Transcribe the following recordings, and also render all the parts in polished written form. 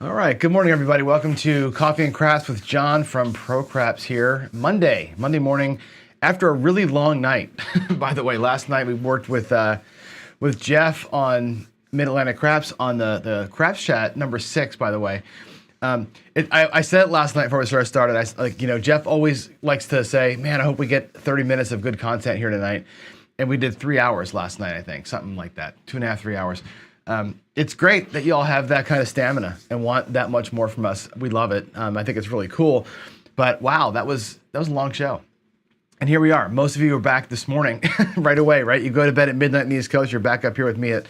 All right, good morning, everybody. Welcome to Coffee and Crafts with John from Pro Craps here. Monday morning, after a really long night. By the way, last night we worked with Jeff on Mid-Atlantic Craps on the Craps Chat number 6. By the way, I said it last night before we started. Jeff always likes to say, "Man, I hope we get 30 minutes of good content here tonight." And we did 3 hours last night, I think, something like that, 2.5, 3 hours. It's great that you all have that kind of stamina and want that much more from us. We love it. I think it's really cool. But wow, that was a long show. And here we are. Most of you are back this morning right away, right? You go to bed at midnight in the East Coast. You're back up here with me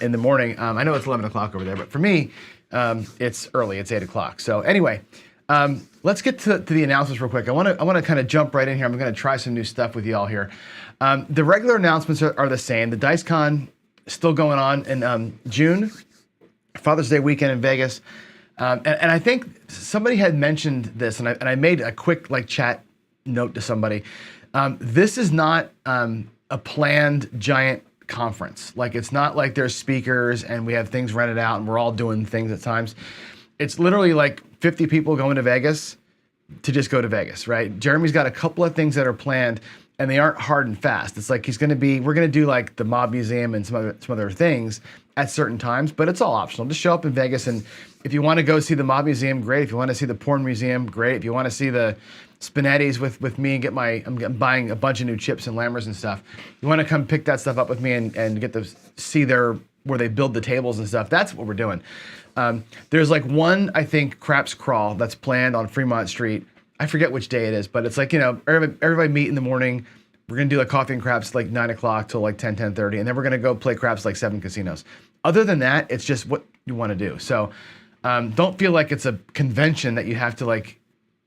in the morning. I know it's 11 o'clock over there, but for me, it's early. It's 8 o'clock. So anyway, let's get to the announcements real quick. I want to kind of jump right in here. I'm going to try some new stuff with you all here. The regular announcements are the same. The DiceCon still going on in June, Father's Day weekend in Vegas. And I think somebody had mentioned this, and I made a quick chat note to somebody. This is not a planned giant conference. It's not like there's speakers and we have things rented out and we're all doing things at times. It's literally 50 people going to Vegas to just go to Vegas, right? Jeremy's got a couple of things that are planned, and they aren't hard and fast. It's we're going to do the Mob Museum and some other things at certain times, but it's all optional. Just show up in Vegas, and if you want to go see the Mob Museum, great. If you want to see the Porn Museum, great. If you want to see the Spinettis with me and I'm buying a bunch of new chips and lammers and stuff. You want to come pick that stuff up with me and get to see where they build the tables and stuff. That's what we're doing. There's one, I think, craps crawl that's planned on Fremont Street. I forget which day it is, but it's everybody meet in the morning. We're going to do coffee and craps 9 o'clock till 10, 10:30, and then we're going to go play craps 7 casinos. Other than that, it's just what you want to do. So don't feel like it's a convention that you have to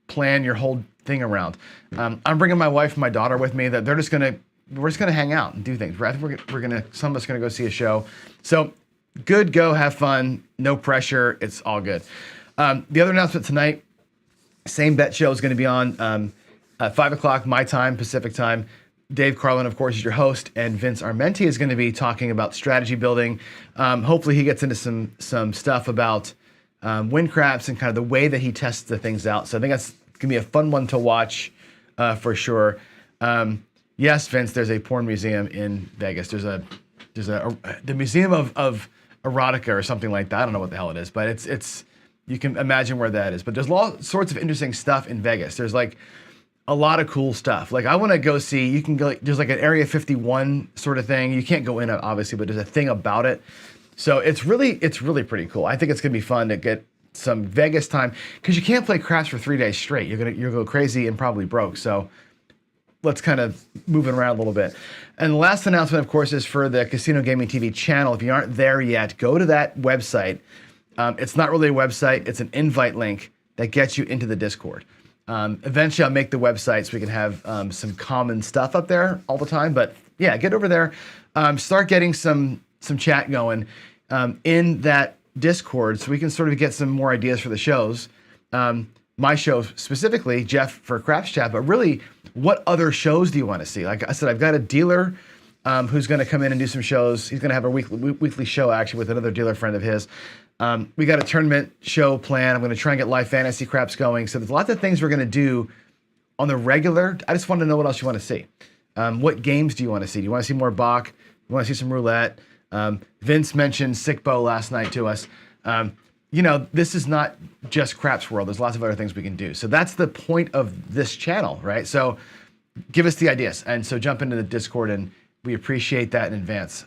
plan your whole thing around. I'm bringing my wife and my daughter with me. That we're just going to hang out and do things. I think some of us going to go see a show. So good, go, have fun, no pressure. It's all good. The other announcement tonight, same bet show is going to be on at 5 o'clock my time, Pacific time. Dave Carlin, of course, is your host, and Vince Armenti is going to be talking about strategy building. Hopefully, he gets into some stuff about win craps and kind of the way that he tests the things out. So I think that's going to be a fun one to watch for sure. Yes, Vince, there's a porn museum in Vegas. There's the Museum of Erotica or something like that. I don't know what the hell it is, but it's you can imagine where that is. But there's all sorts of interesting stuff in Vegas. There's a lot of cool stuff. I want to go see, you can go, there's an Area 51 sort of thing. You can't go in it, obviously, but there's a thing about it. So it's really pretty cool. I think it's going to be fun to get some Vegas time, because you can't play craps for 3 days straight. You're going to go crazy and probably broke. So let's kind of move it around a little bit. And the last announcement, of course, is for the Casino Gaming TV channel. If you aren't there yet, go to that website. It's not really a website. It's an invite link that gets you into the Discord. Eventually I'll make the website so we can have some common stuff up there all the time. But yeah, get over there, start getting some chat going in that Discord so we can sort of get some more ideas for the shows. My show specifically, Jeff for Craps Chat, but really, what other shows do you want to see? Like I said, I've got a dealer who's going to come in and do some shows. He's going to have a weekly show actually with another dealer friend of his. We got a tournament show planned. I'm going to try and get live fantasy craps going. So there's lots of things we're going to do on the regular. I just want to know what else you want to see. What games do you want to see? Do you want to see more Bach? You want to see some roulette? Vince mentioned Sick Bow last night to us. This is not just Craps World. There's lots of other things we can do. So that's the point of this channel, right? So give us the ideas. And so jump into the Discord, and we appreciate that in advance.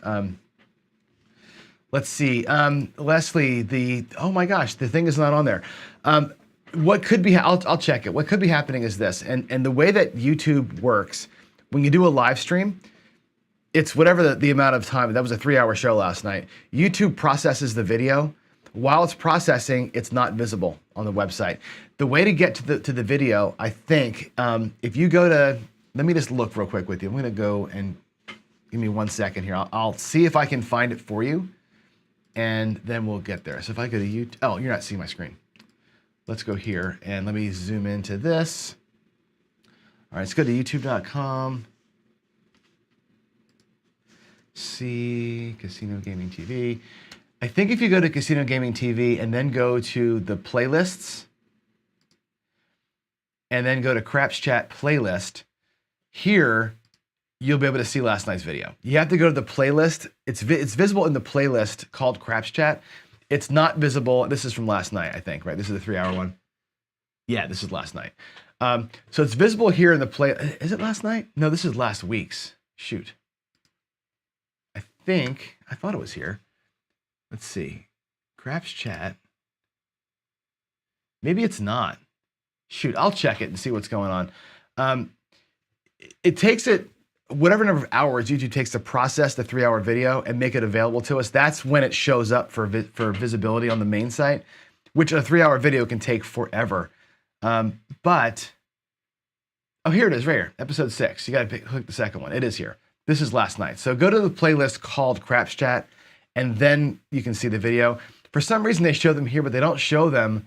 Let's see. Leslie, oh my gosh, the thing is not on there. What could be, I'll check it. What could be happening is this, and the way that YouTube works, when you do a live stream, it's whatever the amount of time. That was a 3-hour show last night. YouTube processes the video. While it's processing, it's not visible on the website. The way to get to the video, I think, if you go to, let me just look real quick with you. I'm going to go and give me 1 second here. I'll see if I can find it for you, and then we'll get there. So if I go to YouTube, oh, you're not seeing my screen. Let's go here, and let me zoom into this. All right, let's go to youtube.com. See Casino Gaming TV. I think if you go to Casino Gaming TV and then go to the playlists and then go to Craps Chat playlist, here you'll be able to see last night's video. You have to go to the playlist. It's visible in the playlist called Craps Chat. It's not visible. This is from last night, I think, right? This is the 3-hour one. Yeah, this is last night. So it's visible here in the play. Is it last night? No, this is last week's. Shoot. I thought it was here. Let's see. Craps Chat. Maybe it's not. Shoot, I'll check it and see what's going on. It takes it, whatever number of hours YouTube takes to process the 3-hour video and make it available to us. That's when it shows up for visibility on the main site, which a 3-hour video can take forever. But, oh, here it is right here, episode 6. You got to click the second one. It is here. This is last night. So go to the playlist called Craps Chat, and then you can see the video. For some reason, they show them here, but they don't show them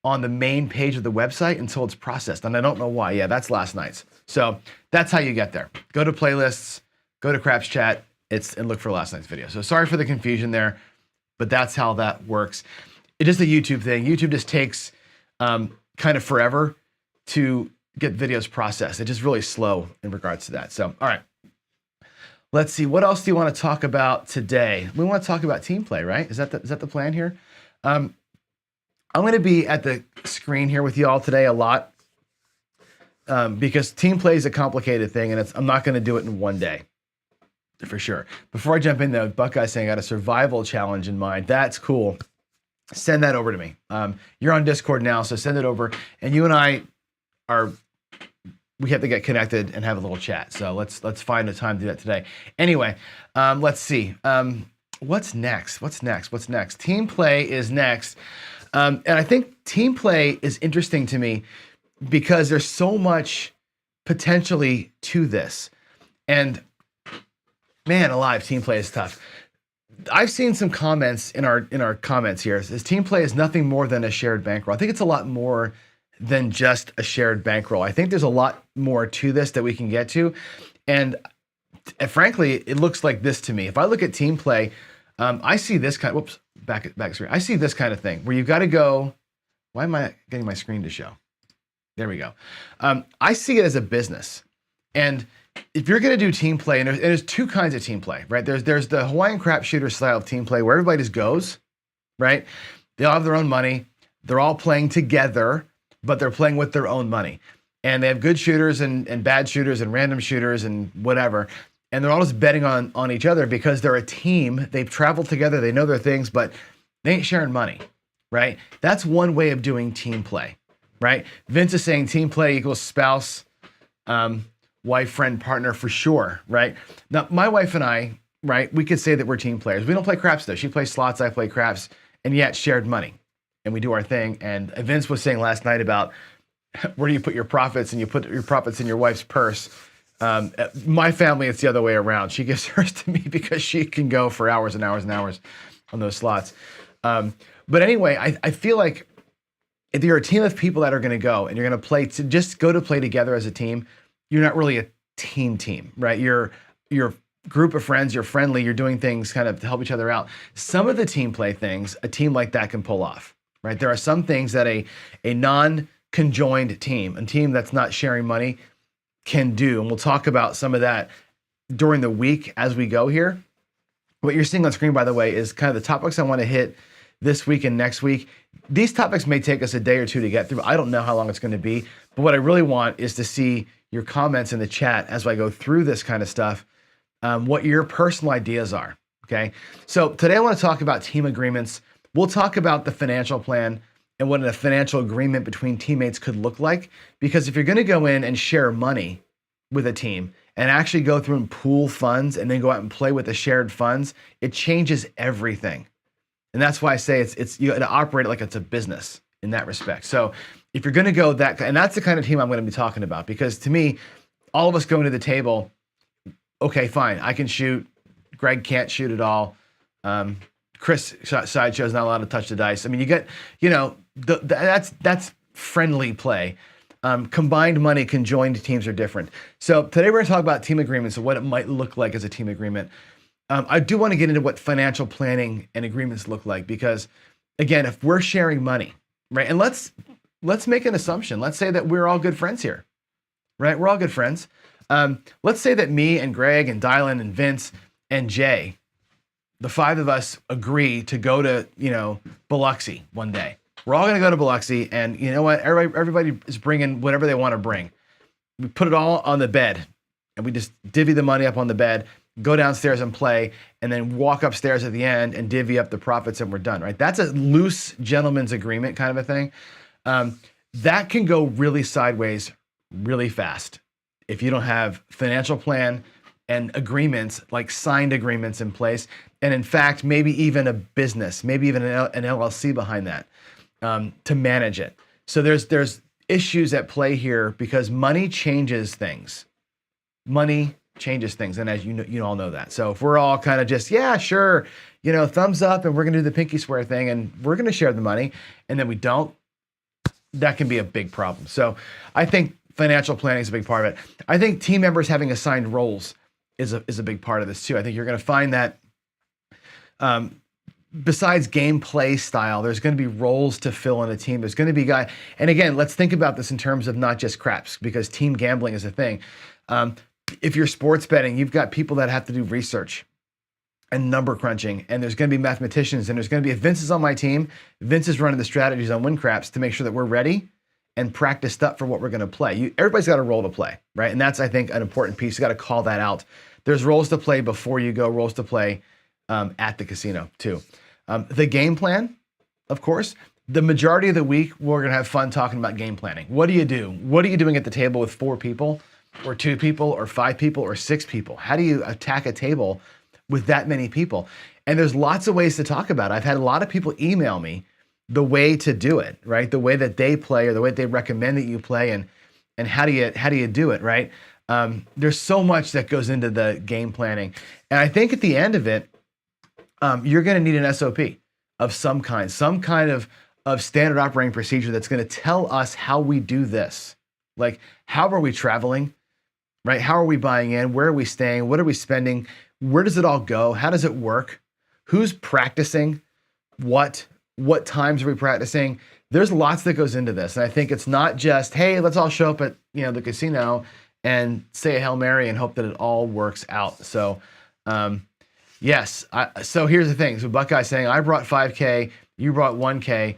on the main page of the website until it's processed. And I don't know why. Yeah, that's last night's. So that's how you get there. Go to playlists, go to Craps Chat, and look for last night's video. So sorry for the confusion there, but that's how that works. It's just a YouTube thing. YouTube just takes kind of forever to get videos processed. It's just really slow in regards to that. So, all right. Let's see. What else do you want to talk about today? We want to talk about team play, right? Is that the plan here? I'm going to be at the screen here with you all today a lot because team play is a complicated thing, and I'm not going to do it in one day, for sure. Before I jump in, though, Buckeye's saying I got a survival challenge in mind. That's cool. Send that over to me. You're on Discord now, so send it over. And you and I we have to get connected and have a little chat. So let's find a time to do that today. Anyway, let's see. What's next? What's next? Team play is next. And I think team play is interesting to me because there's so much potentially to this. And man alive, team play is tough. I've seen some comments in our comments here. It says team play is nothing more than a shared bankroll. I think it's a lot more than just a shared bankroll. I think there's a lot more to this that we can get to. And frankly, it looks like this to me. If I look at team play, I see this kind of, whoops, back screen. I see this kind of thing where you've got to go, why am I getting my screen to show? There we go. I see it as a business. And if you're going to do team play, and there's two kinds of team play, right? There's the Hawaiian crap shooter style of team play where everybody just goes, right? They all have their own money. They're all playing together, but they're playing with their own money. And they have good shooters and bad shooters and random shooters and whatever. And they're all just betting on each other because they're a team. They've traveled together. They know their things, but they ain't sharing money, right? That's one way of doing team play, right? Vince is saying team play equals spouse, wife, friend, partner for sure, right? Now, my wife and I, right, we could say that we're team players. We don't play craps though. She plays slots, I play craps, and yet shared money. And we do our thing. And Vince was saying last night about where do you put your profits, and you put your profits in your wife's purse. My family, it's the other way around. She gives hers to me because she can go for hours and hours and hours on those slots. But anyway, I feel like if you're a team of people that are going to go and you're going to play, to just go to play together as a team, you're not really a team, right? You're group of friends, you're friendly, you're doing things kind of to help each other out. Some of the team play things, a team like that can pull off, right? There are some things that a non-conjoined team, a team that's not sharing money, can do. And we'll talk about some of that during the week as we go here. What you're seeing on screen, by the way, is kind of the topics I want to hit this week and next week. These topics may take us a day or two to get through. I don't know how long it's going to be, but what I really want is to see your comments in the chat as I go through this kind of stuff, what your personal ideas are, okay? So today I want to talk about team agreements. We'll talk about the financial plan and what a financial agreement between teammates could look like. Because if you're going to go in and share money with a team and actually go through and pool funds and then go out and play with the shared funds, it changes everything. And that's why I say it's you got to operate it like it's a business in that respect. So if you're going to go that, and that's the kind of team I'm going to be talking about, because to me, all of us going to the table, okay, fine, I can shoot. Greg can't shoot at all. Chris Sideshow's not allowed to touch the dice. I mean, you get, that's friendly play. Combined money, conjoined teams are different. So today we're going to talk about team agreements and what it might look like as a team agreement. I do want to get into what financial planning and agreements look like, because again, if we're sharing money, right? And let's make an assumption. Let's say that we're all good friends here, right? We're all good friends. Let's say that me and Greg and Dylan and Vince and Jay, the five of us agree to go to, Biloxi one day. We're all going to go to Biloxi, and you know what? Everybody is bringing whatever they want to bring. We put it all on the bed, and we just divvy the money up on the bed, go downstairs and play, and then walk upstairs at the end and divvy up the profits, and we're done, right? That's a loose gentleman's agreement kind of a thing. That can go really sideways really fast if you don't have financial plan and agreements, like signed agreements in place. And in fact, maybe even a business, maybe even an LLC behind that to manage it. So there's issues at play here because money changes things. Money changes things. And as you all know that. So if we're all kind of just, yeah, sure, thumbs up, and we're going to do the pinky swear thing, and we're going to share the money, and then we don't, that can be a big problem. So I think financial planning is a big part of it. I think team members having assigned roles is a big part of this too. I think you're going to find that besides gameplay style, there's going to be roles to fill in a team. There's going to be and again, let's think about this in terms of not just craps, because team gambling is a thing. If you're sports betting, you've got people that have to do research and number crunching, and there's going to be mathematicians, and there's going to be, if Vince is on my team, Vince is running the strategies on Win Craps to make sure that we're ready and practiced up for what we're going to play. Everybody's got a role to play, right? And that's, I think, an important piece. You got to call that out. There's roles to play before you go, roles to play at the casino too. The game plan, of course, the majority of the week, we're going to have fun talking about game planning. What do you do? What are you doing at the table with 4 people or 2 people or 5 people or 6 people? How do you attack a table with that many people? And there's lots of ways to talk about it. I've had a lot of people email me the way to do it, right? The way that they play, or the way they recommend that you play, and how do you do it, right? There's so much that goes into the game planning. And I think at the end of it, you're going to need an SOP of some kind of standard operating procedure that's going to tell us how we do this. Like, how are we traveling, right? How are we buying in? Where are we staying? What are we spending? Where does it all go? How does it work? Who's practicing? What times are we practicing? There's lots that goes into this. And I think it's not just, hey, let's all show up at the casino and say a Hail Mary and hope that it all works out. So yes. So here's the thing. So Buckeye's saying, I brought 5K, you brought 1K.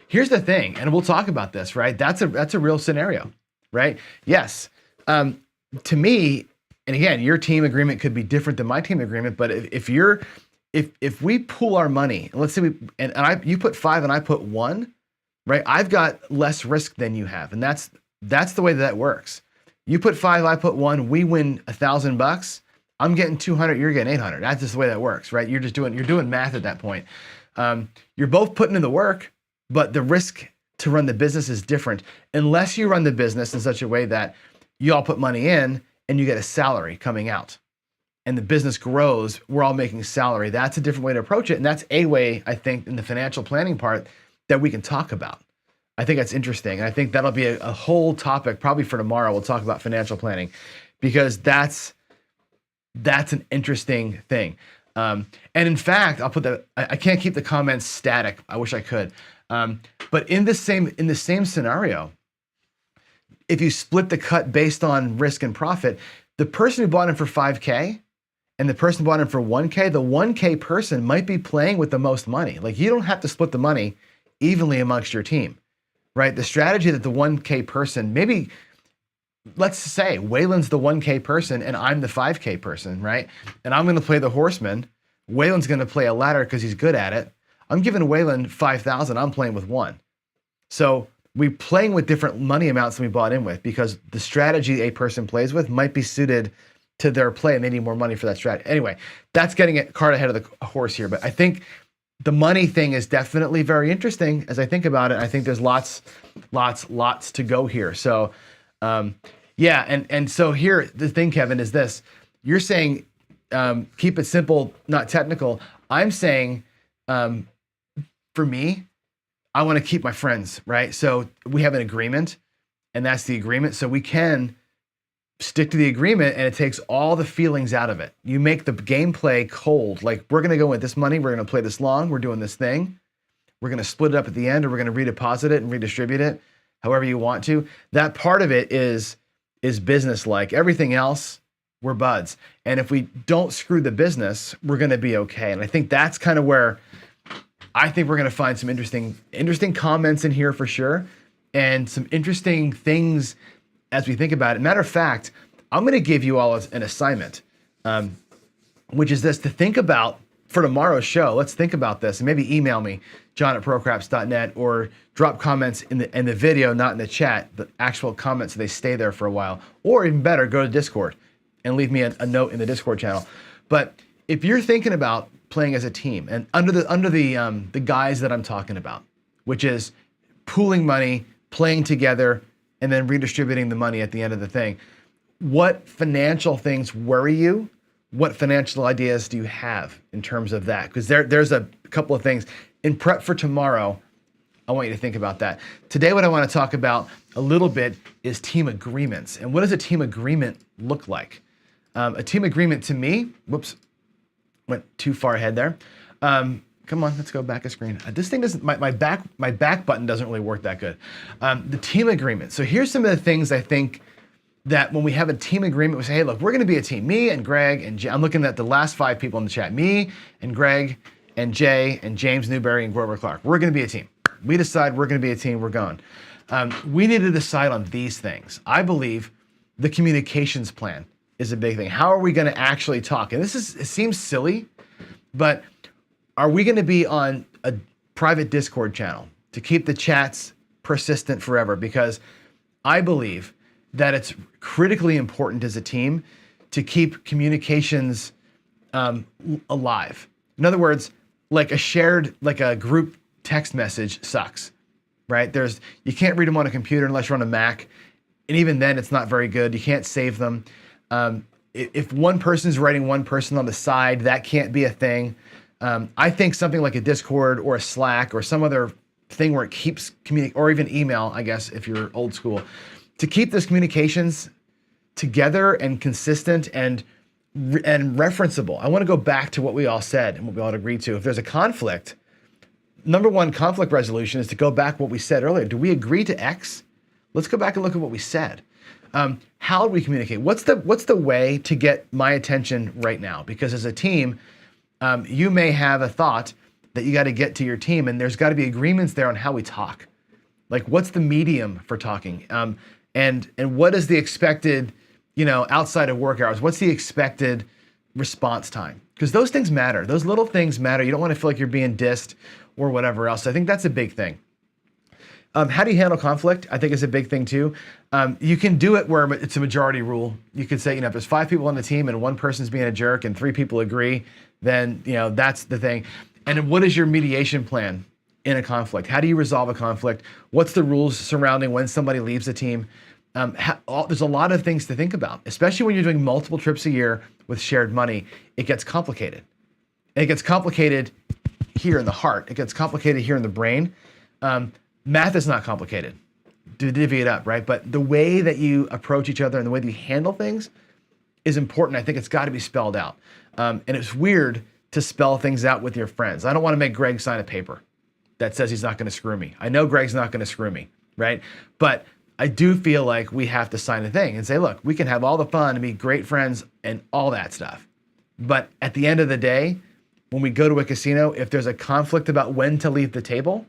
Here's the thing, and we'll talk about this, right? That's a real scenario, right? Yes. To me, and again, your team agreement could be different than my team agreement, but if we pool our money, let's say you put 5 and I put 1, right? I've got less risk than you have, and that's the way that works. You put 5, I put 1, we win $1,000. I'm getting 200, you're getting 800. That's just the way that works, right? You're doing math at that point. You're both putting in the work, but the risk to run the business is different unless you run the business in such a way that you all put money in and you get a salary coming out. And the business grows, we're all making salary. That's a different way to approach it. And that's a way, I think, in the financial planning part that we can talk about. I think that's interesting. And I think that'll be a whole topic, probably for tomorrow. We'll talk about financial planning, because that's an interesting thing. And in fact, I can't keep the comments static. I wish I could. But in the same scenario, if you split the cut based on risk and profit, the person who bought in for 5K and the person who bought in for 1K, the 1K person might be playing with the most money. Like, you don't have to split the money evenly amongst your team, right? The strategy that the 1K person, maybe let's say Waylon's the 1K person and I'm the 5K person, right? And I'm going to play the horseman. Waylon's going to play a ladder because he's good at it. I'm giving Waylon 5,000. I'm playing with 1. So we're playing with different money amounts than we bought in with, because the strategy a person plays with might be suited to their play and they need more money for that strategy. Anyway, that's getting a cart ahead of the horse here. But I think the money thing is definitely very interesting as I think about it. I think there's lots to go here. So yeah. And so here, the thing, Kevin, is this. You're saying, keep it simple, not technical. I'm saying, for me, I want to keep my friends, right? So we have an agreement, and that's the agreement. So we can stick to the agreement, and it takes all the feelings out of it. You make the gameplay cold. Like, we're going to go with this money. We're going to play this long. We're doing this thing. We're going to split it up at the end, or we're going to redeposit it and redistribute it however you want to. That part of it is business-like. Everything else, we're buds. And if we don't screw the business, we're going to be okay. And I think that's kind of where I think we're going to find some interesting comments in here for sure, and some interesting things as we think about it. Matter of fact, I'm going to give you all an assignment, which is this, to think about for tomorrow's show. Let's think about this, and maybe email me, john@procraps.net, or drop comments in the video, not in the chat, but actual comments so they stay there for a while. Or even better, go to Discord and leave me a note in the Discord channel. But if you're thinking about playing as a team, and under the guise that I'm talking about, which is pooling money, playing together, and then redistributing the money at the end of the thing, what financial things worry you? What financial ideas do you have in terms of that? Because there's a couple of things. In prep for tomorrow, I want you to think about that. Today, what I want to talk about a little bit is team agreements. And what does a team agreement look like? A team agreement to me, whoops, went too far ahead there. Come on, let's go back a screen. This thing doesn't, my back button doesn't really work that good. The team agreement. So here's some of the things I think that when we have a team agreement, we say, hey, look, we're going to be a team. Me and Greg and Jay. I'm looking at the last 5 people in the chat. Me and Greg and Jay and James Newberry and Grover Clark. We're going to be a team. We decide we're going to be a team. We're going. We need to decide on these things. I believe the communications plan is a big thing. How are we going to actually talk? And it seems silly, but are we going to be on a private Discord channel to keep the chats persistent forever? Because I believe that it's critically important as a team to keep communications alive. In other words, like a group text message sucks, right? You can't read them on a computer unless you're on a Mac. And even then, it's not very good. You can't save them. If one person's writing one person on the side, that can't be a thing. I think something like a Discord or a Slack or some other thing where it keeps or even email, I guess, if you're old school, to keep this communications together and consistent and referenceable. I want to go back to what we all said and what we all agreed to. If there's a conflict, number one conflict resolution is to go back what we said earlier. Do we agree to X? Let's go back and look at what we said. How do we communicate? What's the way to get my attention right now? Because as a team, you may have a thought that you got to get to your team, and there's got to be agreements there on how we talk. Like, what's the medium for talking? And what is the expected, outside of work hours, what's the expected response time? Because those things matter. Those little things matter. You don't want to feel like you're being dissed or whatever else. So I think that's a big thing. How do you handle conflict? I think is a big thing too. You can do it where it's a majority rule. You could say, if there's 5 people on the team and one person's being a jerk and 3 people agree, then, that's the thing. And what is your mediation plan in a conflict? How do you resolve a conflict? What's the rules surrounding when somebody leaves the team? There's a lot of things to think about, especially when you're doing multiple trips a year with shared money. It gets complicated. And it gets complicated here in the heart. It gets complicated here in the brain. Math is not complicated to divvy it up, right? But the way that you approach each other and the way that you handle things is important. I think it's got to be spelled out. And it's weird to spell things out with your friends. I don't want to make Greg sign a paper that says he's not going to screw me. I know Greg's not going to screw me, right? But I do feel like we have to sign a thing and say, look, we can have all the fun and be great friends and all that stuff. But at the end of the day, when we go to a casino, if there's a conflict about when to leave the table,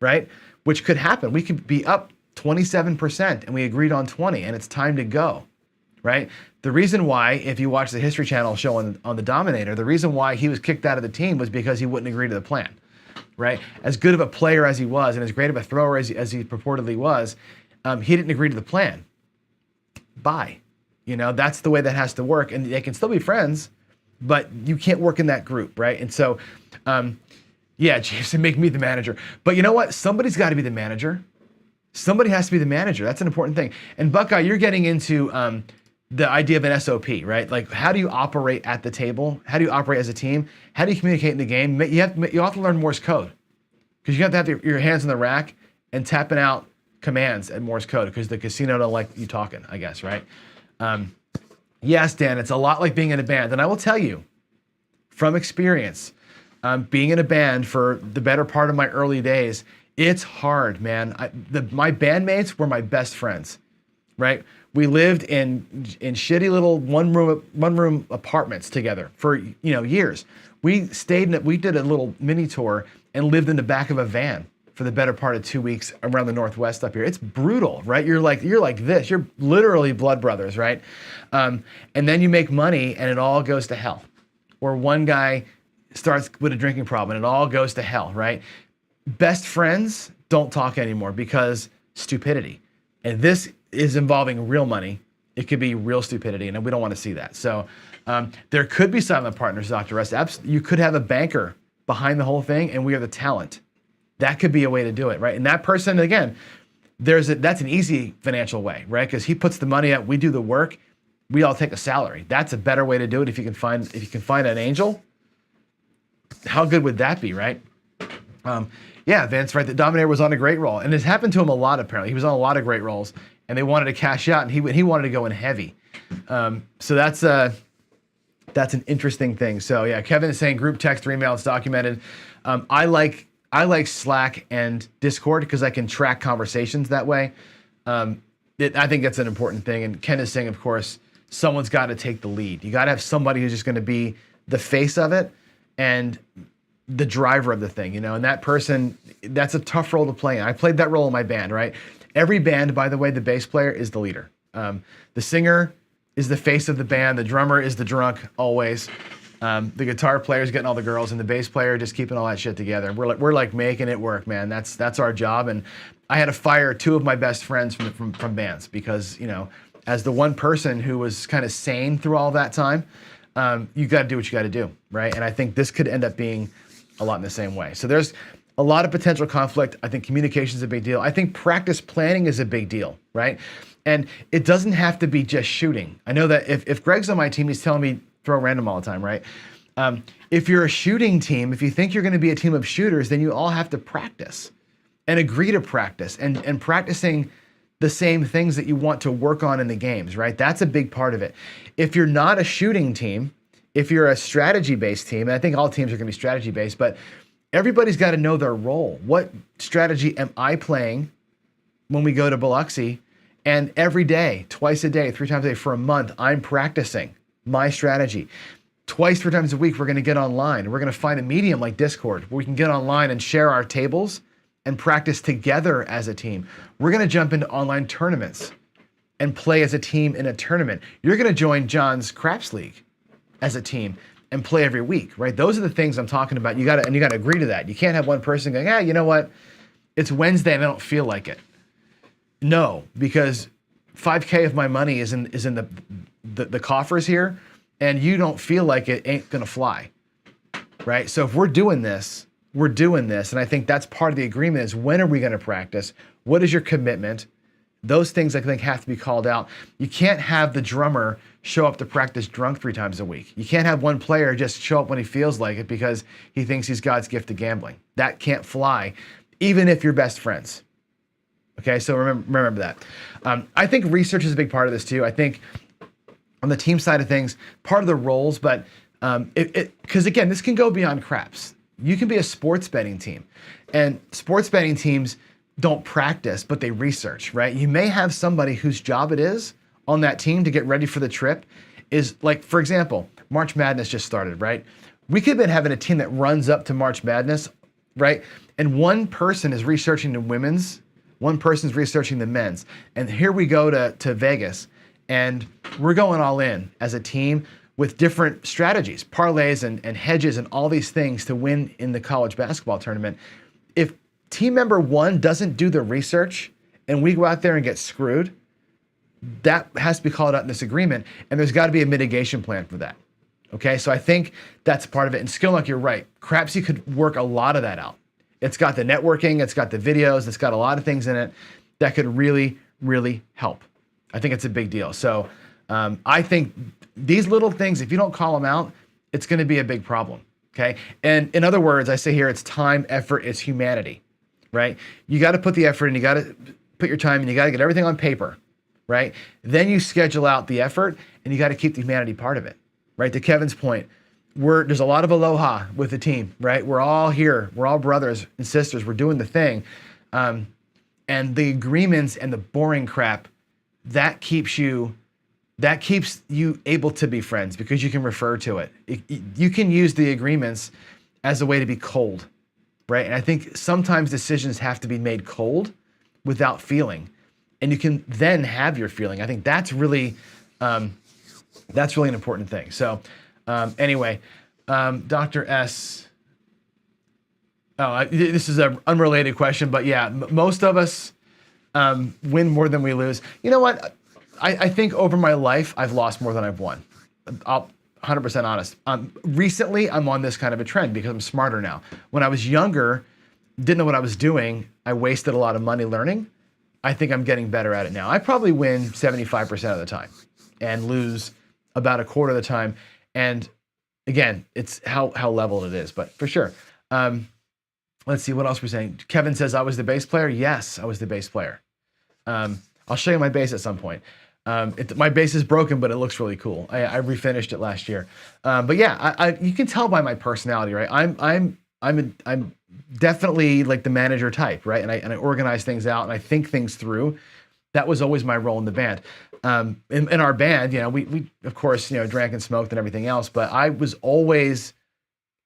right? Which could happen. We could be up 27% and we agreed on 20 and it's time to go, right? The reason why, if you watch the History Channel show on the Dominator, the reason why he was kicked out of the team was because he wouldn't agree to the plan, right? As good of a player as he was and as great of a thrower as he purportedly was, he didn't agree to the plan. Bye. That's the way that has to work. And they can still be friends, but you can't work in that group, right? And so, yeah, James, make me the manager. But you know what? Somebody's got to be the manager. Somebody has to be the manager. That's an important thing. And Buckeye, you're getting into the idea of an SOP, right? Like, how do you operate at the table? How do you operate as a team? How do you communicate in the game? You have to learn Morse code because you have to have your hands on the rack and tapping out commands at Morse code because the casino don't like you talking, I guess, right? Yes, Dan, it's a lot like being in a band. And I will tell you from experience, being in a band for the better part of my early days, it's hard, man. My bandmates were my best friends, right? We lived in shitty little one room apartments together for years. We did a little mini tour and lived in the back of a van for the better part of 2 weeks around the Northwest up here. It's brutal, right? You're like this. You're literally blood brothers, right? And then you make money and it all goes to hell. Or one guy starts with a drinking problem and it all goes to hell, right? Best friends don't talk anymore because stupidity. And this is involving real money. It could be real stupidity, and we don't want to see that. So there could be silent partners, Dr. Russ. You could have a banker behind the whole thing, and we are the talent. That could be a way to do it, right? And that person, again, that's an easy financial way, right? Because he puts the money up, we do the work, we all take a salary. That's a better way to do it. If you can find an angel, how good would that be, right? Yeah, Vince, right? The Dominator was on a great roll, and it's happened to him a lot. Apparently, he was on a lot of great rolls, and they wanted to cash out, and he wanted to go in heavy. So that's an interesting thing. So yeah, Kevin is saying group text or email, it's documented. I like Slack and Discord because I can track conversations that way. I think that's an important thing. And Ken is saying, of course, someone's got to take the lead. You got to have somebody who's just going to be the face of it and the driver of the thing, and that person, that's a tough role to play in. I played that role in my band, right? Every band, by the way, the bass player is the leader. The singer is the face of the band. The drummer is the drunk, always. The guitar player is getting all the girls, and the bass player just keeping all that shit together. We're like making it work, man. That's our job. And I had to fire two of my best friends from bands because, as the one person who was kind of sane through all that time, you got to do what you got to do, right? And I think this could end up being a lot in the same way. So there's a lot of potential conflict. I think communication is a big deal. I think practice planning is a big deal, right? And it doesn't have to be just shooting. I know that if Greg's on my team, he's telling me throw random all the time, right? If you're a shooting team, if you think you're going to be a team of shooters, then you all have to practice and agree to practice and practicing the same things that you want to work on in the games, right? That's a big part of it. If you're not a shooting team, if you're a strategy-based team, and I think all teams are going to be strategy-based, but everybody's got to know their role. What strategy am I playing when we go to Biloxi? And every day, twice a day, 3 times a day for a month, I'm practicing my strategy. Twice, 3 times a week, we're going to get online. We're going to find a medium like Discord where we can get online and share our tables and practice together as a team. We're going to jump into online tournaments and play as a team in a tournament. You're going to join John's Craps League as a team and play every week, right? Those are the things I'm talking about. You got to agree to that. You can't have one person going, you know what? It's Wednesday and I don't feel like it. No, because 5K of my money is in the coffers here, and you don't feel like it ain't gonna fly, right? So if we're doing this, and I think that's part of the agreement is when are we gonna practice? What is your commitment? Those things I think have to be called out. You can't have the drummer show up to practice drunk 3 times a week. You can't have one player just show up when he feels like it because he thinks he's God's gift to gambling. That can't fly, even if you're best friends. Okay, so remember that. I think research is a big part of this too. I think on the team side of things, part of the roles, but because again, this can go beyond craps. You can be a sports betting team, and sports betting teams don't practice, but they research, right? You may have somebody whose job it is on that team to get ready for the trip is like, for example, March Madness just started, right? We could have been having a team that runs up to March Madness, right? And one person is researching the women's, one person's researching the men's. And here we go to Vegas, and we're going all in as a team with different strategies, parlays and hedges and all these things to win in the college basketball tournament. If team member 1 doesn't do the research and we go out there and get screwed, that has to be called out in this agreement, and there's got to be a mitigation plan for that. Okay, so I think that's part of it. And Skillnock, you're right. Crapsy could work a lot of that out. It's got the networking, it's got the videos, it's got a lot of things in it that could really, really help. I think it's a big deal. So I think these little things, if you don't call them out, it's going to be a big problem. Okay, and in other words, I say here, it's time, effort, it's humanity, right? You got to put the effort in, you got to put your time, and you got to get everything on paper, right? Then you schedule out the effort, and you got to keep the humanity part of it, right? To Kevin's point, there's a lot of aloha with the team, right? We're all here. We're all brothers and sisters. We're doing the thing. And the agreements and the boring crap, that keeps you able to be friends because you can refer to it. You can use the agreements as a way to be cold, right? And I think sometimes decisions have to be made cold without feeling, and you can then have your feeling. I think that's really an important thing. So anyway, Dr. S. Oh, this is an unrelated question, but yeah, most of us win more than we lose. You know what? I think over my life, I've lost more than I've won. I'll 100% honest. Recently, I'm on this kind of a trend because I'm smarter now. When I was younger, didn't know what I was doing. I wasted a lot of money learning. I think I'm getting better at it now. I probably win 75% of the time and lose about a quarter of the time. And again, it's how leveled it is, but for sure. Let's see what else we're saying. Kevin says, I was the bass player. Yes, I was the bass player. I'll show you my bass at some point. My bass is broken, but it looks really cool. I refinished it last year. But yeah, you can tell by my personality, right? I'm definitely like the manager type, right? And I organize things out and I think things through. That was always my role in the band. In our band, we of course, drank and smoked and everything else, but I was always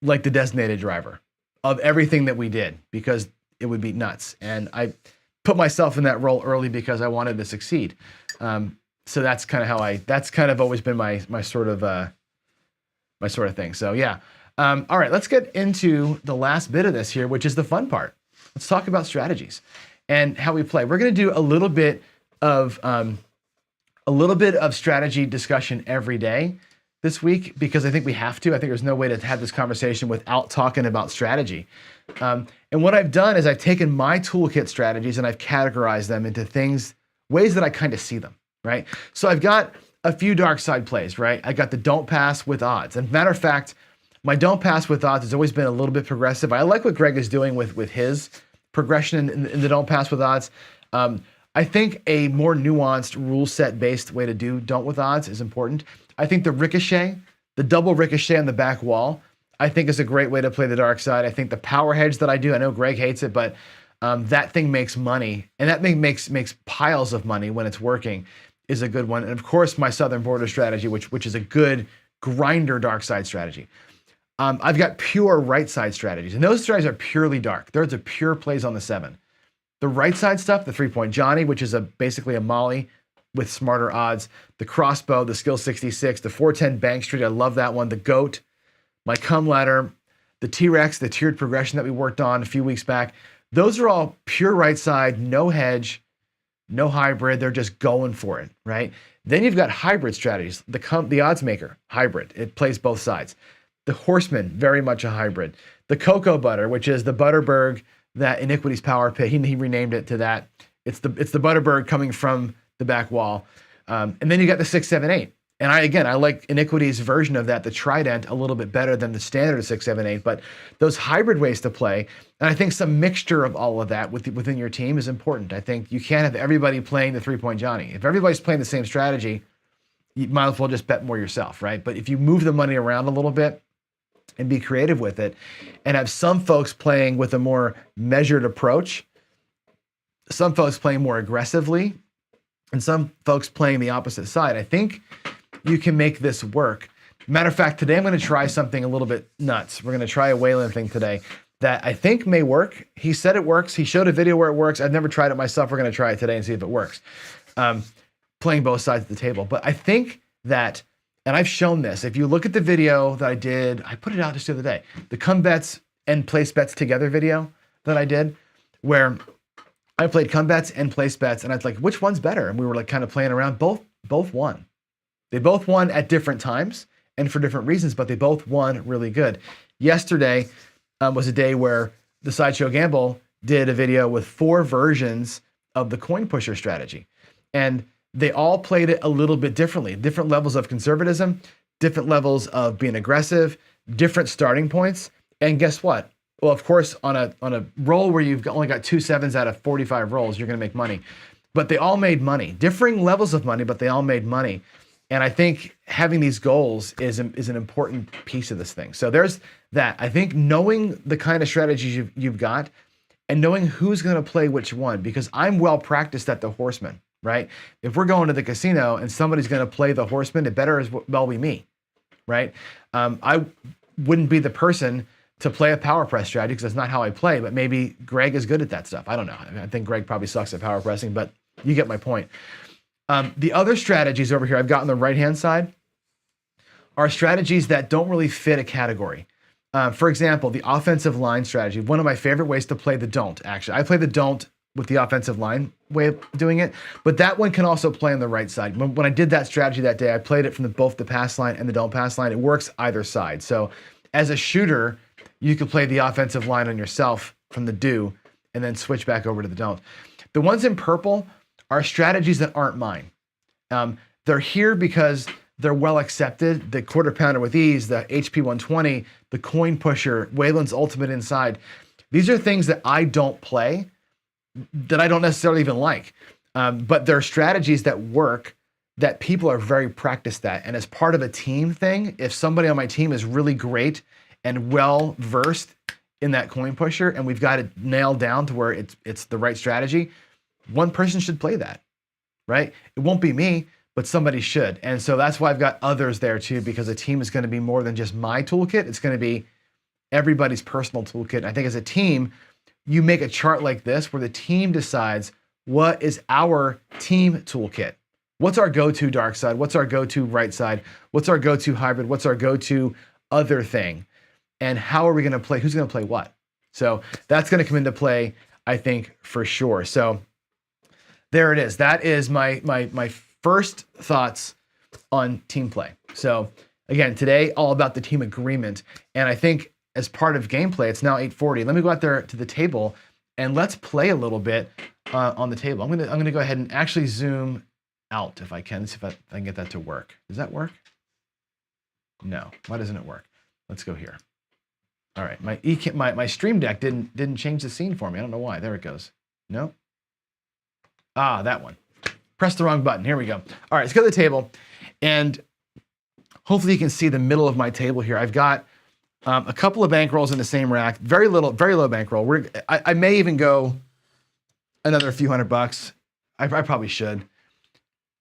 like the designated driver of everything that we did because it would be nuts. And I put myself in that role early because I wanted to succeed. So that's kind of that's kind of always been my sort of thing. So yeah. All right, let's get into the last bit of this here, which is the fun part. Let's talk about strategies and how we play. We're going to do a little bit of strategy discussion every day this week because I think we have to. I think there's no way to have this conversation without talking about strategy. And what I've done is I've taken my toolkit strategies and I've categorized them into ways that I kind of see them, right? So I've got a few dark side plays, right? I got the don't pass with odds. And matter of fact, my don't pass with odds has always been a little bit progressive. I like what Greg is doing with his progression in the don't pass with odds. I think a more nuanced rule set based way to do don't with odds is important. I think the ricochet, the double ricochet on the back wall, I think is a great way to play the dark side. I think the power hedge that I do, I know Greg hates it, but that thing makes money, and that makes piles of money when it's working, is a good one. And of course, my Southern Border strategy, which is a good grinder dark side strategy. I've got pure right side strategies, and those strategies are purely dark. Those are pure plays on the 7. The right side stuff, the 3-point Johnny, which is basically a molly with smarter odds, the crossbow, the skill 66, the 410 Bank Street, I love that one, the goat, my come ladder, the T-Rex, the tiered progression that we worked on a few weeks back. Those are all pure right side, no hedge, no hybrid. They're just going for it, right? Then you've got hybrid strategies. The odds maker, hybrid. It plays both sides. The horseman, very much a hybrid. The cocoa butter, which is the Butterberg, that Iniquity's Power Pit. He renamed it to that. It's the Butterberg coming from the back wall. And then you got the 6, 7, 8. And I like Iniquity's version of that, the Trident, a little bit better than the standard of 6, 7, 8. But those hybrid ways to play, and I think some mixture of all of that within your team is important. I think you can't have everybody playing the 3-point Johnny. If everybody's playing the same strategy, you might as well just bet more yourself, right? But if you move the money around a little bit and be creative with it, and have some folks playing with a more measured approach, some folks playing more aggressively, and some folks playing the opposite side, I think you can make this work. Matter of fact, today I'm going to try something a little bit nuts. We're going to try a Wayland thing today that I think may work. He said it works. He showed a video where it works. I've never tried it myself. We're going to try it today and see if it works. Playing both sides of the table. But I think that, and I've shown this, if you look at the video that I did, I put it out just the other day, the come bets and place bets together video that I did, where I played come bets and place bets, and I was like, which one's better? And we were like kind of playing around. Both won. They both won at different times and for different reasons, but they both won really good. Yesterday was a day where the Sideshow Gamble did a video with 4 versions of the coin pusher strategy. And they all played it a little bit differently, different levels of conservatism, different levels of being aggressive, different starting points. And guess what? Well, of course, on a roll where you've only got 2 7s out of 45 rolls, you're going to make money. but they all made money, differing levels of money, but they all made money. And I think having these goals is an important piece of this thing. So there's that. I think knowing the kind of strategies you've got and knowing who's going to play which one, because I'm well practiced at the horseman, right? If we're going to the casino and somebody's going to play the horseman, it better as well be me, right? I wouldn't be the person to play a power press strategy because that's not how I play, but maybe Greg is good at that stuff. I don't know. I think Greg probably sucks at power pressing, but you get my point. The other strategies over here I've got on the right-hand side are strategies that don't really fit a category. For example, the offensive line strategy, one of my favorite ways to play the don't, actually. I play the don't with the offensive line way of doing it, but that one can also play on the right side. When I did that strategy that day, I played it from both the pass line and the don't pass line. It works either side. So as a shooter, you could play the offensive line on yourself from the do and then switch back over to the don't. The ones in purple are strategies that aren't mine. They're here because they're well accepted. The quarter pounder with ease, the HP 120, the coin pusher, Wayland's ultimate inside. These are things that I don't play, that I don't necessarily even like. But they're strategies that work, that people are very practiced at. And as part of a team thing, if somebody on my team is really great and well versed in that coin pusher, and we've got it nailed down to where it's the right strategy, one person should play that, right? It won't be me, but somebody should. And so that's why I've got others there too, because a team is going to be more than just my toolkit. It's going to be everybody's personal toolkit. And I think as a team, you make a chart like this where the team decides what is our team toolkit. What's our go-to dark side? What's our go-to right side? What's our go-to hybrid? What's our go-to other thing? And how are we going to play? Who's going to play what? So that's going to come into play, I think, for sure. So there it is. That is my first thoughts on team play. So again, today, all about the team agreement. And I think as part of gameplay, it's now 8:40. Let me go out there to the table and let's play a little bit on the table. I'm gonna go ahead and actually zoom out if I can, see if I can get that to work. Does that work? No. Why doesn't it work? Let's go here. All right, my Stream Deck didn't change the scene for me. I don't know why. There it goes. No. Ah, that one. Press the wrong button. Here we go. All right, let's go to the table, and hopefully you can see the middle of my table here. I've got a couple of bankrolls in the same rack. Very low bankroll. I may even go another few $100. I probably should.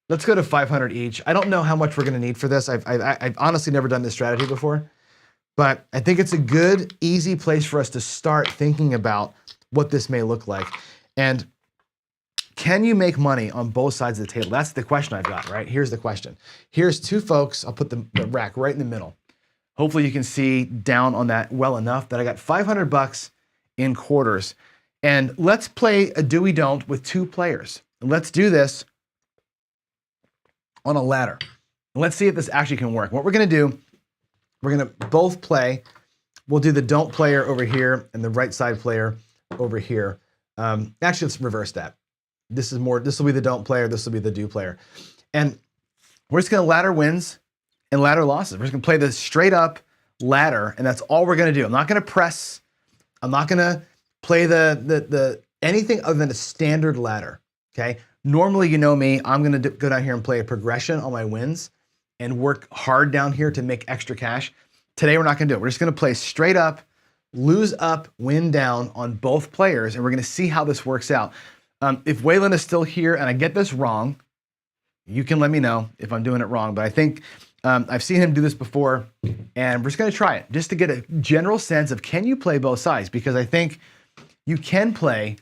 Let's go to 500 each. I don't know how much we're going to need for this. I've honestly never done this strategy before, but I think it's a good, easy place for us to start thinking about what this may look like. And can you make money on both sides of the table? That's the question I've got, right? Here's the question. Here's two folks. I'll put the rack right in the middle. Hopefully you can see down on that well enough that I got $500 in quarters. And let's play a do we don't with two players. Let's do this on a ladder. And let's see if this actually can work. What we're going to do, we're going to both play. We'll do the don't player over here and the right side player over here. Actually, let's reverse that. This will be the don't player. This will be the do player. And we're just going to ladder wins and ladder losses. We're just going to play the straight up ladder, and that's all we're going to do. I'm not going to press. I'm not going to play the anything other than a standard ladder, okay? Normally, you know me, I'm going to go down here and play a progression on my wins and work hard down here to make extra cash. Today, we're not going to do it. We're just going to play straight up, lose up, win down on both players, and we're going to see how this works out. If Wayland is still here and I get this wrong, you can let me know if I'm doing it wrong. But I think I've seen him do this before, and we're just going to try it just to get a general sense of can you play both sides? Because I think you can play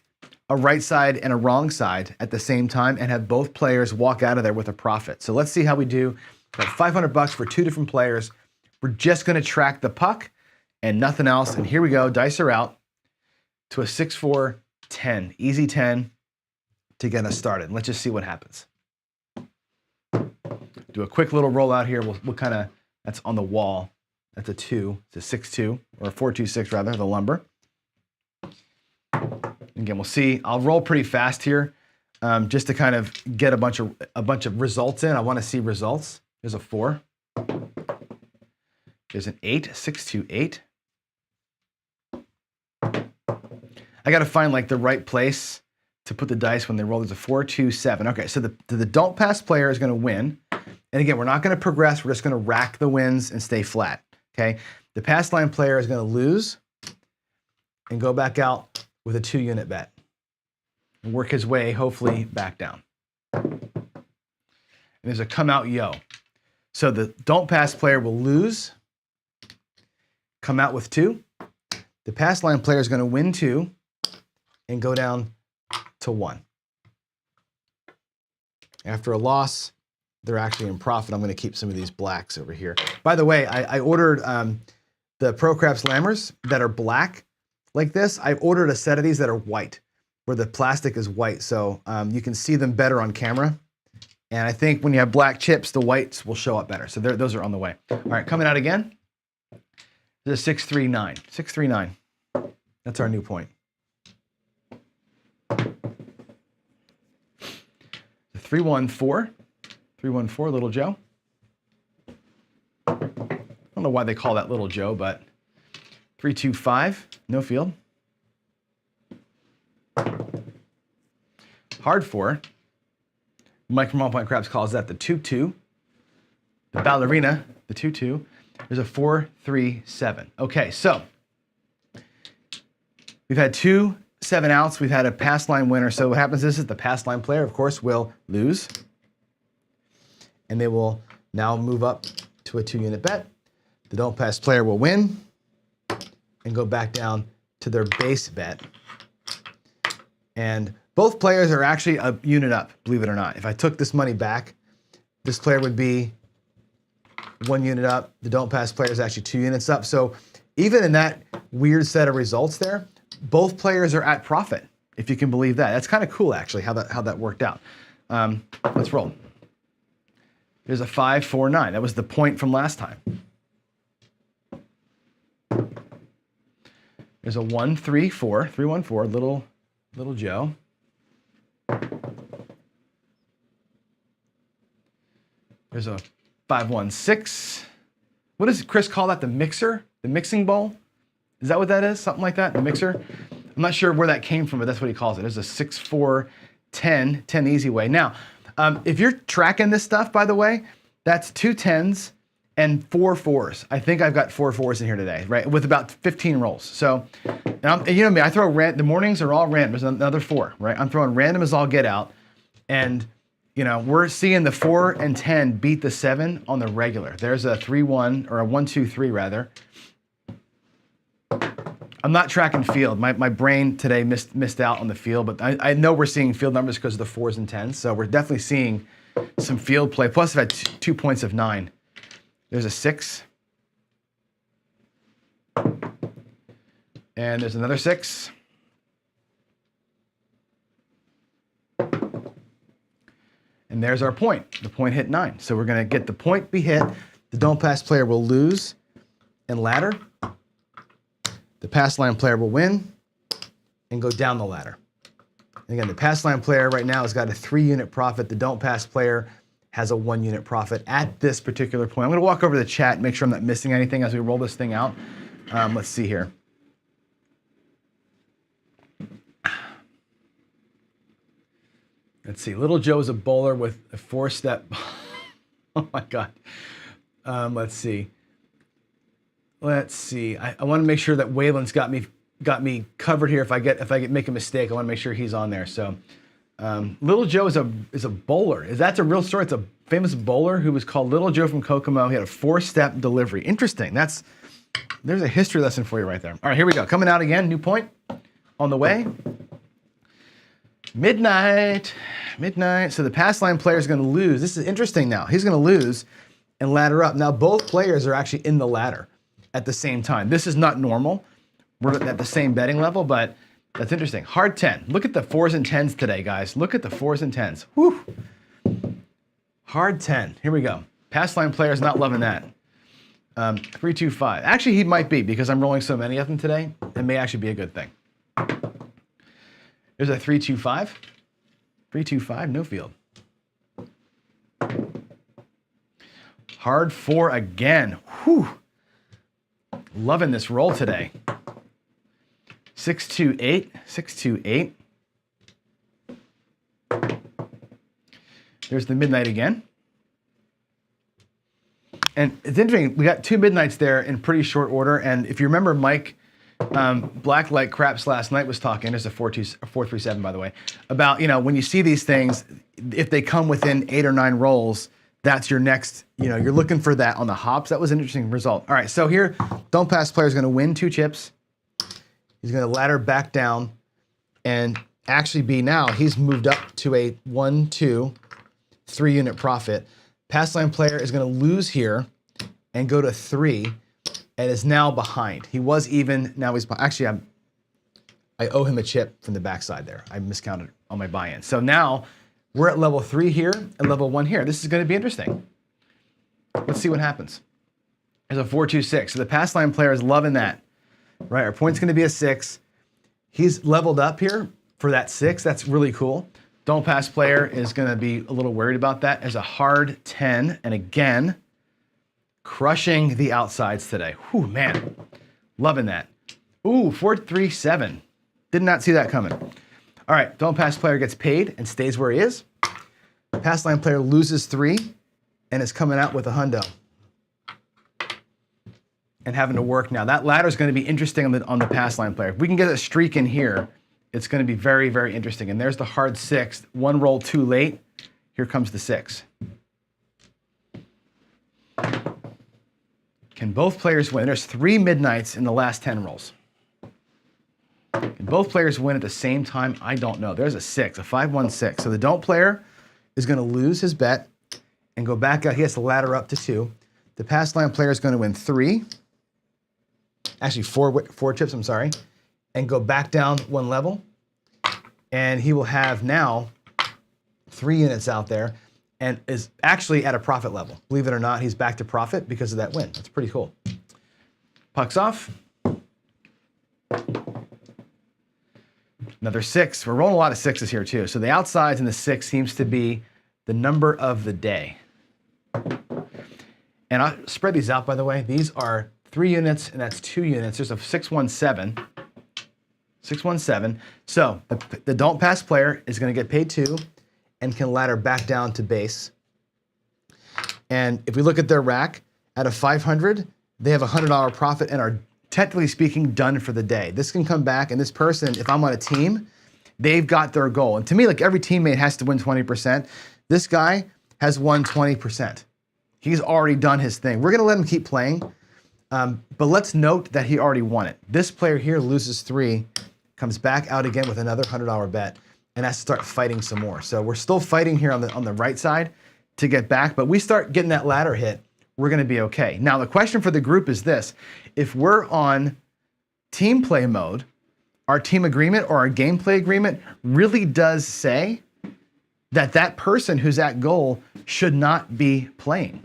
a right side and a wrong side at the same time and have both players walk out of there with a profit. So let's see how we do. Got $500 for two different players. We're just going to track the puck and nothing else. And here we go. Dice are out to a 6-4, 10. Easy 10 to get us started. Let's just see what happens. Do a quick little rollout here. We'll kind of, that's on the wall. That's a 2. It's a 6-2, or a 4-2-6 rather, the lumber. Again, we'll see. I'll roll pretty fast here, just to kind of get a bunch of results in. I want to see results. There's a 4. There's an 8, 6-2-8. I got to find like the right place to put the dice when they roll. There's a 4, 2, 7. Okay, so the don't pass player is going to win. And again, we're not going to progress. We're just going to rack the wins and stay flat. Okay, the pass line player is going to lose and go back out with a 2-unit bet and work his way, hopefully, back down. And there's a come out yo. So the don't pass player will lose, come out with 2. The pass line player is going to win 2 and go down to 1. After a loss, they're actually in profit. I'm going to keep some of these blacks over here. By the way, I ordered the Pro Craps Lammers that are black like this. I've ordered a set of these that are white, where the plastic is white, so you can see them better on camera. And I think when you have black chips, the whites will show up better. So those are on the way. All right, coming out again. This is 639. 639. That's our new point. 314. 314, Little Joe. I don't know why they call that Little Joe, but 325, no field. Hard 4. Mike from All Point Craps calls that the 2-2. The ballerina, the 2-2. There's a 4-3-7. Okay, so we've had 2 7 outs. We've had a pass line winner. So what happens is the pass line player, of course, will lose. And they will now move up to a 2-unit bet. The don't pass player will win and go back down to their base bet. And both players are actually a unit up, believe it or not. If I took this money back, this player would be 1 unit up. The don't pass player is actually 2 units up. So even in that weird set of results there, both players are at profit, if you can believe that. That's kind of cool, actually, how that worked out. Let's roll. There's a 5-4-9. That was the point from last time. There's a 1-3-4, 3-1-4, little Joe. There's a 5-1-6. What does Chris call that? The mixer? The mixing bowl? Is that what that is? Something like that? The mixer? I'm not sure where that came from, but that's what he calls it. There's a 6-4-10, 10 easy way. Now, if you're tracking this stuff, by the way, that's 2 10s and 4 4s. I think I've got 4 4s in here today, right? With about 15 rolls. So, and you know me, I throw the mornings are all random. There's another 4, right? I'm throwing random as all get out. And, you know, we're seeing the 4 and 10 beat the 7 on the regular. There's a 3-1 or a 1-2-3 rather. I'm not tracking field. My brain today missed out on the field, but I know we're seeing field numbers because of the 4s and 10s. So we're definitely seeing some field play. Plus, I've had 2 points of 9. There's a 6. And there's another 6. And there's our point. The point hit 9. So we're going to get the point be hit. The don't pass player will lose and ladder. The pass line player will win and go down the ladder. And again, the pass line player right now has got a 3-unit profit. The don't pass player has a 1-unit profit at this particular point. I'm going to walk over to the chat and make sure I'm not missing anything as we roll this thing out. Let's see here. Let's see. Little Joe is a bowler with a 4-step. Oh my God. Let's see. I want to make sure that Waylon's got me covered here. If I make a mistake, I want to make sure he's on there. So, Little Joe is a bowler. That's a real story. It's a famous bowler who was called Little Joe from Kokomo. He had a 4-step delivery. Interesting. There's a history lesson for you right there. All right, here we go. Coming out again. New point on the way. Midnight. So the pass line player is going to lose. This is interesting now. He's going to lose and ladder up. Now both players are actually in the ladder at the same time. This is not normal. We're at the same betting level, but that's interesting. Hard 10. Look at the 4s and 10s today, guys. Look at the 4s and 10s. Whew. Hard 10. Here we go. Pass line player's not loving that. 3-2-5. Actually, he might be because I'm rolling so many of them today. It may actually be a good thing. There's a 3-2-5. 3-2-5, no field. Hard 4 again. Whew. Loving this roll today. 6-2-8, 6-2-8. There's the midnight again. And it's interesting, we got two midnights there in pretty short order. And if you remember, Mike, Blacklight Craps last night was talking, there's a 437 by the way, about, when you see these things, if they come within 8 or 9 rolls, that's your next, you're looking for that on the hops. That was an interesting result. All right, so here, Don't Pass player is gonna win 2 chips. He's gonna ladder back down and actually he's moved up to a 1, 2, 3 unit profit. Pass line player is going to lose here and go to 3 and is now behind. He was even, now he's behind. Actually, I owe him a chip from the backside there. I miscounted on my buy-in. So now we're at level 3 here and level 1 here. This is going to be interesting. Let's see what happens. There's a 4-2-6. So the pass line player is loving that, right? Our point's going to be a 6. He's leveled up here for that 6. That's really cool. Don't Pass player is going to be a little worried about that as a hard 10. And again, crushing the outsides today. Whew, man, loving that. Ooh, 4-3-7. Did not see that coming. All right, Don't Pass player gets paid and stays where he is. Pass line player loses 3 and is coming out with a hundo. And having to work now. That ladder is going to be interesting on the pass line player. If we can get a streak in here, it's going to be very, very interesting. And there's the hard 6. 1 roll too late. Here comes the 6. Can both players win? There's 3 midnights in the last 10 rolls. Can both players win at the same time? I don't know. There's a 6, a 5-1-6. So the Don't player is going to lose his bet and go back out. He has to ladder up to 2. The pass line player is going to win 3. Actually, 4 chips, I'm sorry. And go back down 1 level. And he will have now 3 units out there and is actually at a profit level. Believe it or not, he's back to profit because of that win. That's pretty cool. Pucks off. Another 6. We're rolling a lot of 6s here too. So the outsides in the 6 seems to be the number of the day. And I'll spread these out, by the way. These are 3 units and that's 2 units. There's a 6-1-7. 6-1-7. So the Don't Pass player is going to get paid 2 and can ladder back down to base. And if we look at their rack, out of 500, they have a $100 profit and are, technically speaking, done for the day. This can come back, and this person, if I'm on a team, they've got their goal. And to me, like every teammate has to win 20%. This guy has won 20%. He's already done his thing. We're going to let him keep playing. But let's note that he already won it. This player here loses 3, comes back out again with another $100 bet, and has to start fighting some more. So we're still fighting here on the right side to get back, but we start getting that ladder hit, we're going to be okay. Now the question for the group is this: if we're on team play mode, our team agreement or our gameplay agreement really does say that that person who's at goal should not be playing,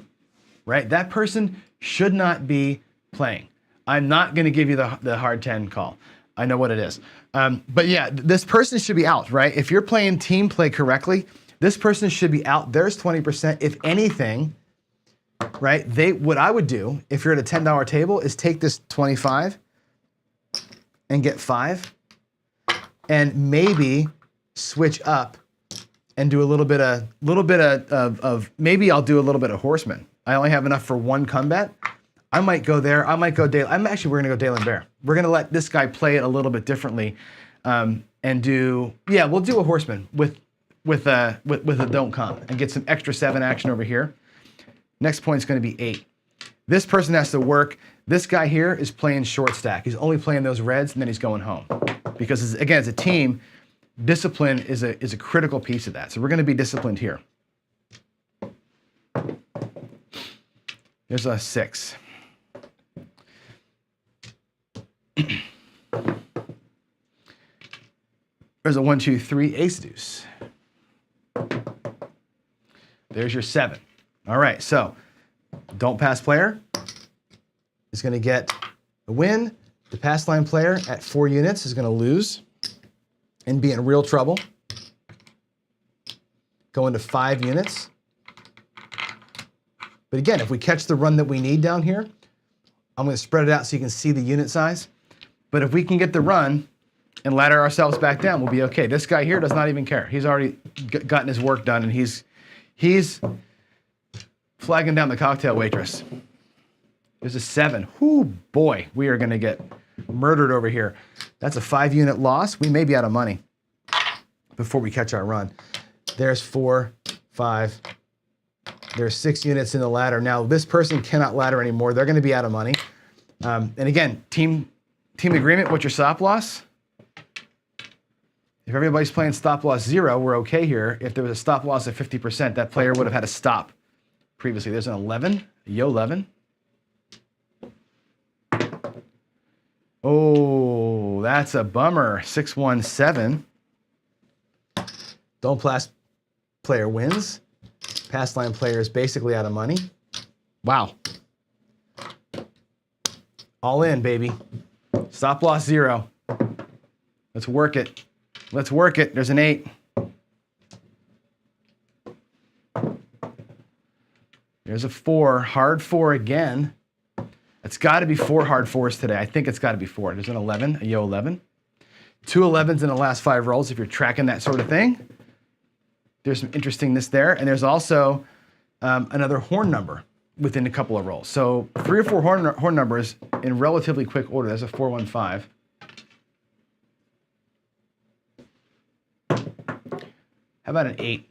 right? That person should not be playing. I'm not going to give you the hard 10 call. I know what it is. But yeah, this person should be out, right? If you're playing team play correctly, this person should be out. There's 20%. If anything, right, what I would do if you're at a $10 table is take this 25 and get 5 and maybe switch up and do a little bit of maybe I'll do a little bit of horseman. I only have enough for 1 combat. I might go there. I might go Dale. We're gonna go Dale and Bear. We're gonna let this guy play it a little bit differently, and we'll do a horseman with a don't come and get some extra 7 action over here. Next point is gonna be 8. This person has to work. This guy here is playing short stack. He's only playing those reds and then he's going home. Because again, as a team, discipline is a critical piece of that. So we're gonna be disciplined here. There's a 6. There's a 1, 2, 3 ace deuce. There's your 7. All right, so Don't Pass player is going to get a win. The pass line player at 4 units is going to lose and be in real trouble. Go into 5 units. But again, if we catch the run that we need down here, I'm going to spread it out so you can see the unit size. But if we can get the run and ladder ourselves back down, we'll be okay. This guy here does not even care. He's already gotten his work done, and he's He's flagging down the cocktail waitress. There's a 7. Whoo, boy, we are going to get murdered over here. That's a 5-unit loss. We may be out of money before we catch our run. There's 4, 5. There's 6 units in the ladder. Now, this person cannot ladder anymore. They're going to be out of money. And again, team agreement, what's your stop loss? If everybody's playing stop loss 0, we're okay here. If there was a stop loss of 50%, that player would have had to stop previously. There's an 11, yo 11. Oh, that's a bummer. 6-1-7. Don't pass player wins. Pass line player is basically out of money. Wow. All in, baby. Stop loss 0. Let's work it. Let's work it. There's an 8. There's a 4. Hard 4 again. It's got to be 4 hard 4s today. I think it's got to be 4. There's an 11, a yo 11. 2 11s in the last 5 rolls if you're tracking that sort of thing. There's some interestingness there. And there's also another horn number within a couple of rolls. So 3 or 4 horn numbers in relatively quick order. There's a 4-1-5. How about an 8?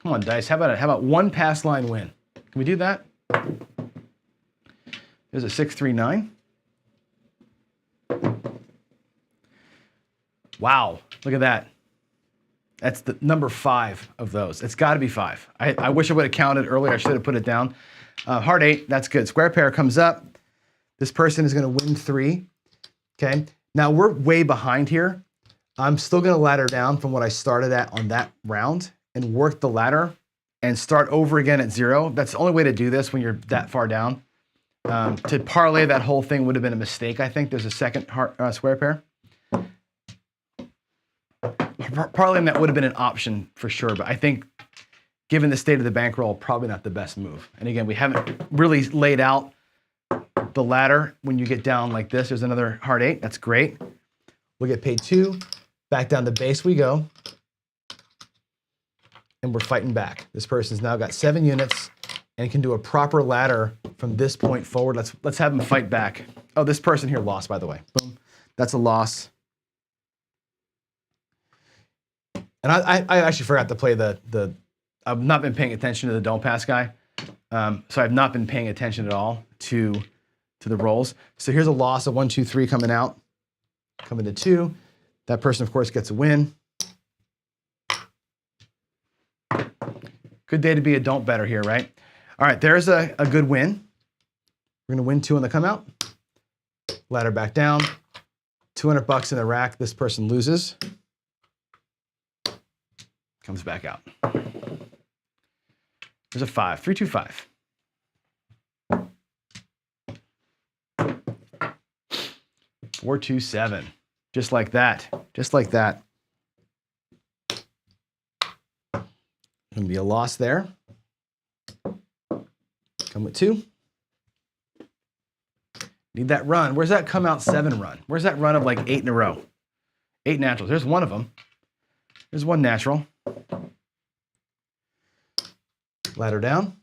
Come on, dice. How about 1 pass line win? Can we do that? There's a 6-3-9. Wow, look at that. That's the number 5 of those. It's got to be 5. I wish I would have counted earlier. I should have put it down. Hard 8, that's good. Square pair comes up. This person is going to win 3. Okay, now we're way behind here. I'm still going to ladder down from what I started at on that round and work the ladder and start over again at 0. That's the only way to do this when you're that far down. To parlay that whole thing would have been a mistake, I think. There's a second square pair. Parlaying that would have been an option for sure, but I think given the state of the bankroll, probably not the best move. And again, we haven't really laid out the ladder when you get down like this. There's another hard 8. That's great. We'll get paid 2. Back down the base we go. And we're fighting back. This person's now got 7 units and can do a proper ladder from this point forward. Let's have him fight back. Oh, this person here lost, by the way. Boom. That's a loss. And I actually forgot to play the I've not been paying attention to the don't pass guy. So I've not been paying attention at all to the rolls. So here's a loss of 1, 2, 3 coming out. Coming to 2. That person, of course, gets a win. Good day to be a don't better here, right? All right, there's a good win. We're going to win 2 on the come out. Ladder back down. $200 in the rack. This person loses. Comes back out. There's a 5. 3, 2, 5. 4, 2, 7. Just like that. Just like that. Gonna be a loss there. Come with 2. Need that run. Where's that come out 7 run? Where's that run of like 8 in a row? 8 naturals. There's one of them. There's 1 natural. Ladder down.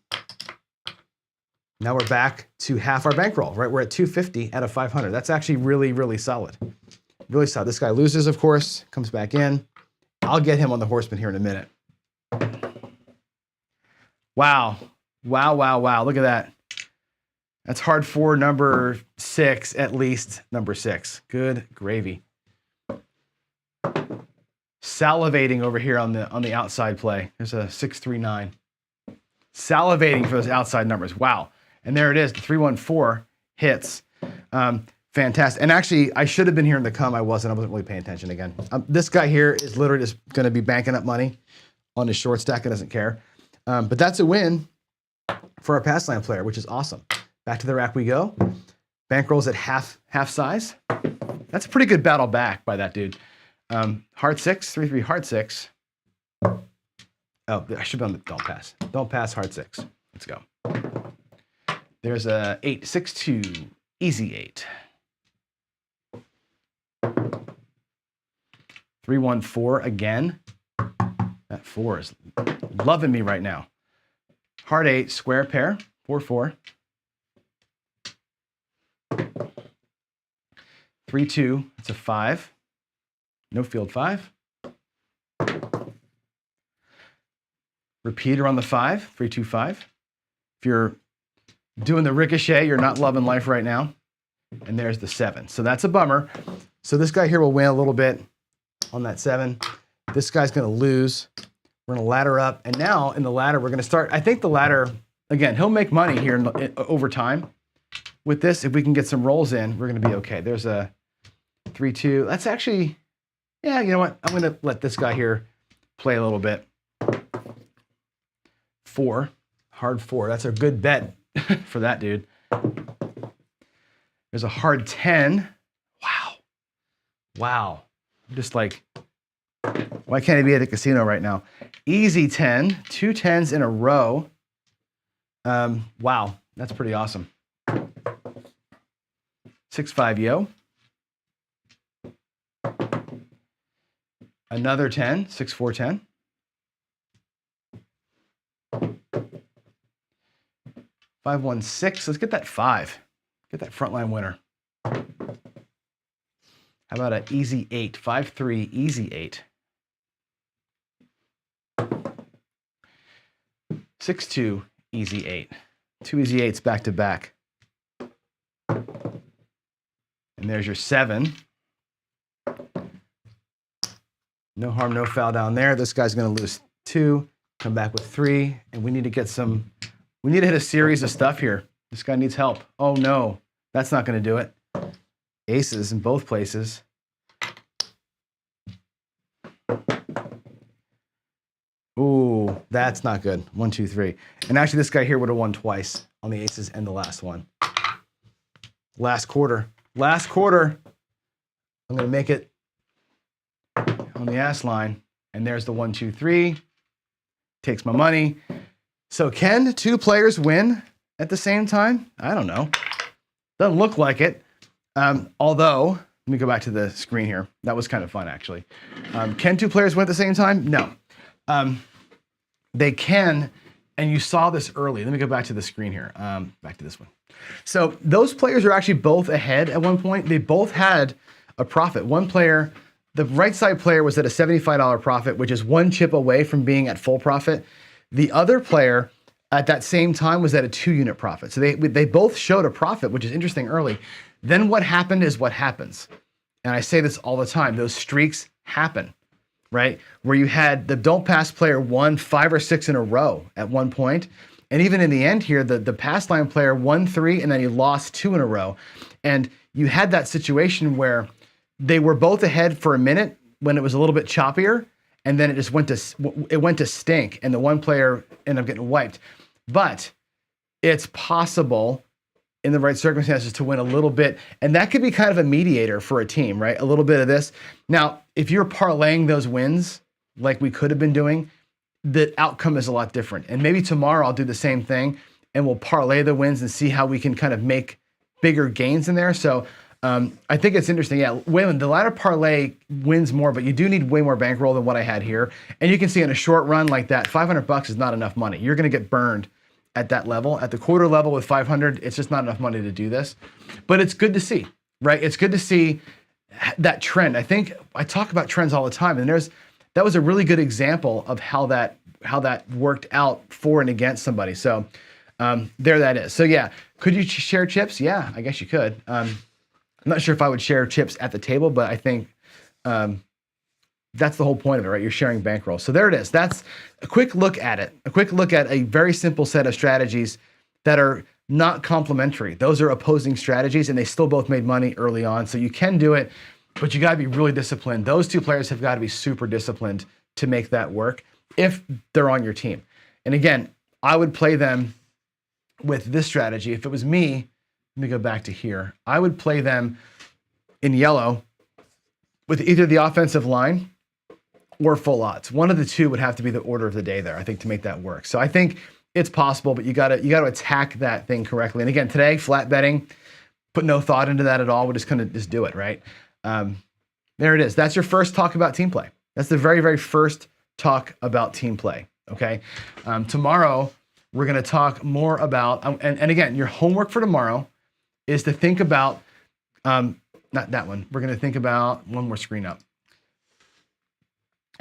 Now we're back to half our bankroll, right? We're at 250 out of 500. That's actually really, really solid. Really solid. This guy loses, of course, comes back in. I'll get him on the horseman here in a minute. Wow. Wow, wow, wow. Look at that. That's hard 4, number 6, at least number 6. Good gravy. Salivating over here on the outside play. There's a 6-3-9. Salivating for those outside numbers. Wow. And there it is. The 3-1-4 hits. Fantastic. And actually, I should have been here in the come. I wasn't really paying attention again. This guy here is literally just going to be banking up money on his short stack and doesn't care. But that's a win for our pass line player, which is awesome. Back to the rack we go. Bankrolls at half size. That's a pretty good battle back by that dude. Hard 6, 3-3, hard 6. Oh, I should be on the don't pass. Don't pass, hard 6. Let's go. There's a 8, 6-2, easy 8. 3-1-4 again. That 4 is loving me right now. Heart 8, square pair, 4-4. 3-2, it's a 5. No field 5. Repeater on the 5, 3-2-5. If you're doing the ricochet, you're not loving life right now. And there's the 7. So that's a bummer. So this guy here will win a little bit on that 7. This guy's going to lose. We're going to ladder up. And now in the ladder, we're going to start. I think the ladder, again, he'll make money here over time with this. If we can get some rolls in, we're going to be okay. There's a 3-2. That's actually, yeah, you know what? I'm going to let this guy here play a little bit. 4, hard 4. That's a good bet for that dude. There's a hard 10. Wow. Wow. I'm just like, why can't I be at the casino right now? Easy 10, 2 10s in a row. Wow, that's pretty awesome. 6-5 yo. Another 10, 6-4 10. 5-1-6. Let's get that 5. Get that frontline winner. How about an easy 8? 5-3, easy 8. 6-2, easy 8. 2 easy 8s back to back. And there's your 7. No harm, no foul down there. This guy's going to lose 2, come back with 3, and we need to get some. We need to hit a series of stuff here. This guy needs help. Oh no, that's not going to do it. Aces in both places. Ooh, that's not good. 1, 2, 3. And actually, this guy here would have won twice on the aces and the last one. Last quarter. Last quarter. I'm going to make it on the ass line. And there's the 1, 2, 3. Takes my money. So can 2 players win at the same time? I don't know. Doesn't look like it. Although, let me go back to the screen here. That was kind of fun, actually. Can 2 players win at the same time? No. They can, and you saw this early. Let me go back to the screen here. Back to this one. So those players are actually both ahead at one point. They both had a profit. One player, the right side player was at a $75 profit, which is 1 chip away from being at full profit. The other player at that same time was at a 2-unit profit. So they both showed a profit, which is interesting early. Then what happened is what happens. And I say this all the time, those streaks happen, right? Where you had the don't pass player won 5 or 6 in a row at one point. And even in the end here, the pass line player won 3 and then he lost 2 in a row. And you had that situation where they were both ahead for a minute when it was a little bit choppier. And then it just went to stink, and the one player ended up getting wiped. But it's possible in the right circumstances to win a little bit, and that could be kind of a mediator for a team, right? A little bit of this. Now, if you're parlaying those wins like we could have been doing, the outcome is a lot different. And maybe tomorrow I'll do the same thing, and we'll parlay the wins and see how we can kind of make bigger gains in there. So I think it's interesting. Yeah, Waylon, the ladder parlay wins more, but you do need way more bankroll than what I had here. And you can see in a short run like that, $500 is not enough money. You're going to get burned at that level. At the quarter level with 500, it's just not enough money to do this. But it's good to see, right? It's good to see that trend. I think I talk about trends all the time, and that was a really good example of how that worked out for and against somebody. So there that is. So yeah, could you share chips? Yeah, I guess you could. I'm not sure if I would share chips at the table, but I think that's the whole point of it, right? You're sharing bankroll. So there it is. That's a quick look at it. A quick look at a very simple set of strategies that are not complementary. Those are opposing strategies, and they still both made money early on. So you can do it, but you got to be really disciplined. Those 2 players have got to be super disciplined to make that work if they're on your team. And again, I would play them with this strategy. If it was me, let me go back to here. I would play them in yellow with either the offensive line or full odds. One of the 2 would have to be the order of the day there, I think, to make that work. So I think it's possible, but you gotta attack that thing correctly. And again, today, flat betting, put no thought into that at all. We're just gonna do it, right? There it is. That's your first talk about team play. That's the very, very first talk about team play, okay? Tomorrow, We're going to talk more about, and again, your homework for tomorrow is to think about, not that one. We're going to think about one more screen up.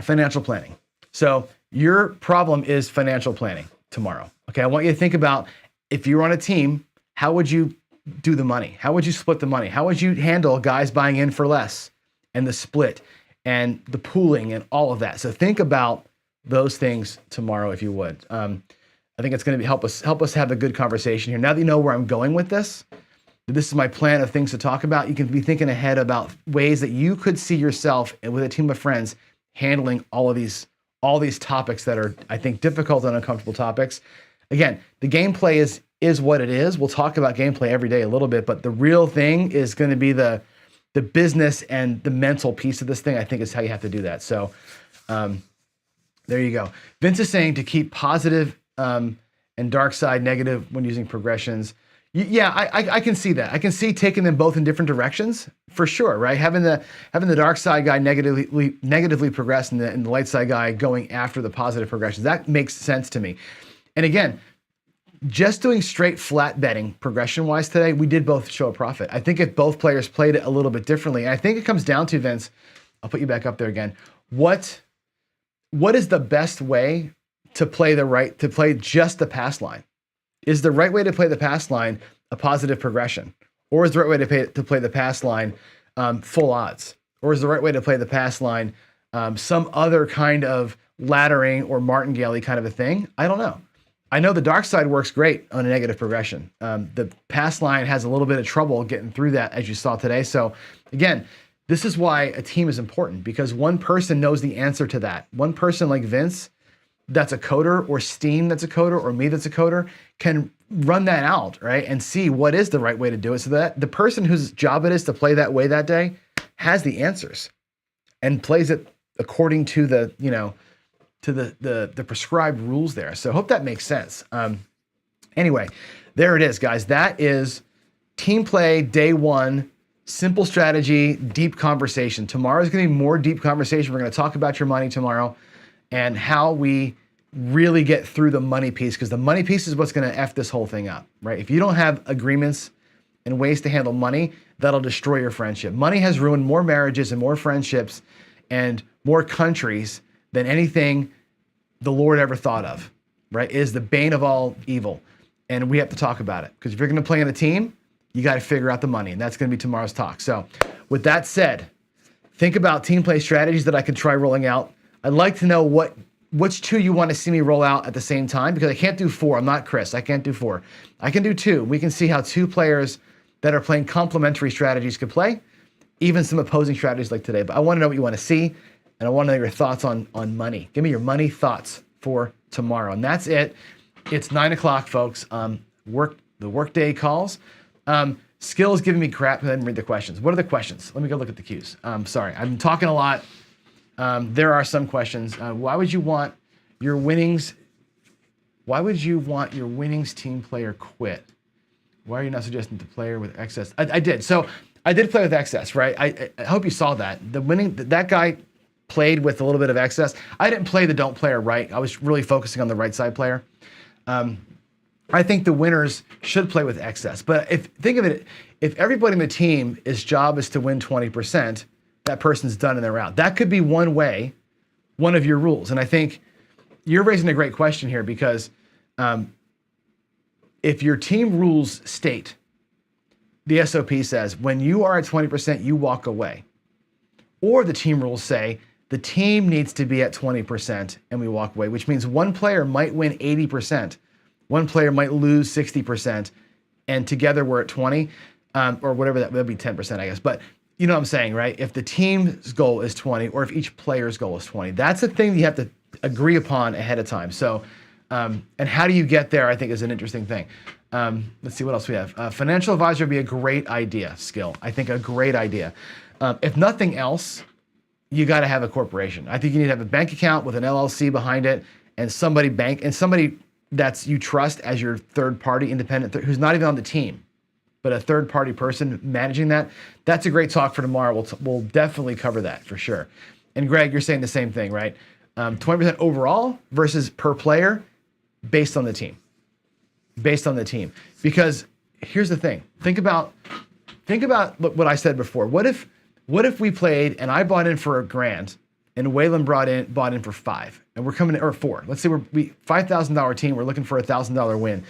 Financial planning. So your problem is financial planning tomorrow. Okay, I want you to think about, if you're on a team, how would you do the money? How would you split the money? How would you handle guys buying in for less and the split and the pooling and all of that? So think about those things tomorrow, if you would. I think it's going to help us have a good conversation here. Now that you know where I'm going with this is my plan of things to talk about. You can be thinking ahead about ways that you could see yourself with a team of friends handling all these topics that are, I think, difficult and uncomfortable topics. Again, the gameplay is what it is. We'll talk about gameplay every day a little bit, but the real thing is going to be the business and the mental piece of this thing. I think is how you have to do that. So there you go. Vince is saying to keep positive and dark side negative when using progressions. Yeah, I can see that. I can see taking them both in different directions for sure, right? Having the dark side guy negatively progress and the light side guy going after the positive progressions. That makes sense to me. And again, just doing straight flat betting progression-wise today, we did both show a profit. I think if both players played it a little bit differently, and I think it comes down to, Vince, I'll put you back up there again. What is the best way to play just the pass line? Is the right way to play the pass line a positive progression? Or is the right way to play the pass line full odds? Or is the right way to play the pass line some other kind of laddering or martingale-y kind of a thing? I don't know. I know the dark side works great on a negative progression. The pass line has a little bit of trouble getting through that, as you saw today. So again, this is why a team is important, because one person knows the answer to that. One person like Vince, that's a coder, or Steen that's a coder, or me that's a coder, can run that out, right? And see what is the right way to do it, so that the person whose job it is to play that way that day has the answers and plays it according to the, the prescribed rules there. So I hope that makes sense. Anyway, there it is, guys. That is team play day one, simple strategy, deep conversation. Tomorrow is going to be more deep conversation. We're going to talk about your money tomorrow and how we really get through the money piece, because the money piece is what's going to F this whole thing up, right? If you don't have agreements and ways to handle money, that'll destroy your friendship. Money has ruined more marriages and more friendships and more countries than anything the Lord ever thought of, right? It is the bane of all evil. And we have to talk about it, because if you're going to play in a team, you got to figure out the money, and that's going to be tomorrow's talk. So with that said, think about team play strategies that I could try rolling out. I'd like to know which two you want to see me roll out at the same time, because I can't do 4. I'm not Chris. I can't do 4. I can do 2. We can see how 2 players that are playing complementary strategies could play, even some opposing strategies like today. But I want to know what you want to see, and I want to know your thoughts on money. Give me your money thoughts for tomorrow. And that's it. It's 9 o'clock, folks. The workday calls. Skill is giving me crap. I didn't read the questions. What are the questions? Let me go look at the cues. Sorry, I've been talking a lot. There are some questions. Why would you want your winnings team player quit? Why are you not suggesting the player with excess? I did. So I did play with excess, right? I hope you saw that. That guy played with a little bit of excess. I didn't play the don't player right. I was really focusing on the right side player. I think the winners should play with excess. But think of it, if everybody in the team, his job is to win 20%, that person's done and they're out. That could be one way, one of your rules. And I think you're raising a great question here, because if your team rules state, the SOP says, when you are at 20%, you walk away. Or the team rules say, the team needs to be at 20% and we walk away, which means one player might win 80%. One player might lose 60%, and together we're at 20, or whatever that would be, 10%, I guess. But you know what I'm saying, right? If the team's goal is 20, or if each player's goal is 20, that's the thing you have to agree upon ahead of time. So, and how do you get there, I think, is an interesting thing. Let's see what else we have. Financial advisor would be a great idea, Skill. I think a great idea. If nothing else, you got to have a corporation. I think you need to have a bank account with an LLC behind it, and somebody that's you trust as your third party independent, who's not even on the team, but a third party person managing that. That's a great talk for tomorrow. We'll definitely cover that for sure. And Greg, you're saying the same thing, right? 20% overall versus per player based on the team. based on the team. Because here's the thing. Think about what I said before. What if we played and I bought in for $1,000 and Waylon bought in for $5 and we're coming in, or $4. Let's say we $5,000 team. We're looking for a $1,000 win,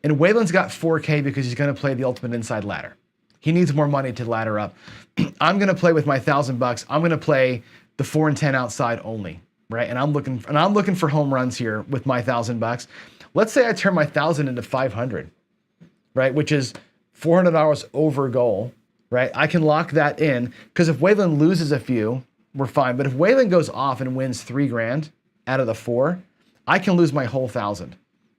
and Waylon's got $4K because he's going to play the ultimate inside ladder. He needs more money to ladder up. I'm going to play with my $1,000. I'm going to play the 4 and 10 outside only, right? And I'm looking for home runs here with my $1,000. Let's say I turn my 1,000 into 500, right? Which is $400 over goal, right? I can lock that in because if Waylon loses a few, we're fine. But if Waylon goes off and wins $3,000 out of the 4, I can lose my whole 1,000,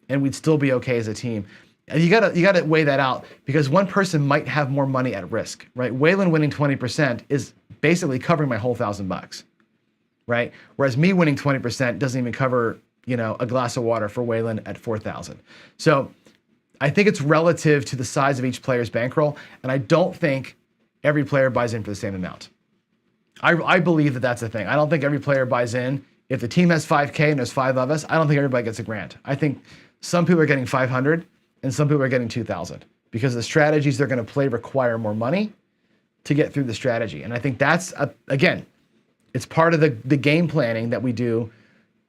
and we'd still be okay as a team. And you gotta weigh that out because one person might have more money at risk, right? Waylon winning 20% is basically covering my whole $1,000, right? Whereas me winning 20% doesn't even cover, a glass of water for Waylon at 4,000. So I think it's relative to the size of each player's bankroll, and I don't think every player buys in for the same amount. I believe that that's the thing. I don't think every player buys in. If the team has 5K and there's 5 of us, I don't think everybody gets $1,000. I think some people are getting 500 and some people are getting 2,000 because the strategies they're going to play require more money to get through the strategy. And I think that's, again, it's part of the game planning that we do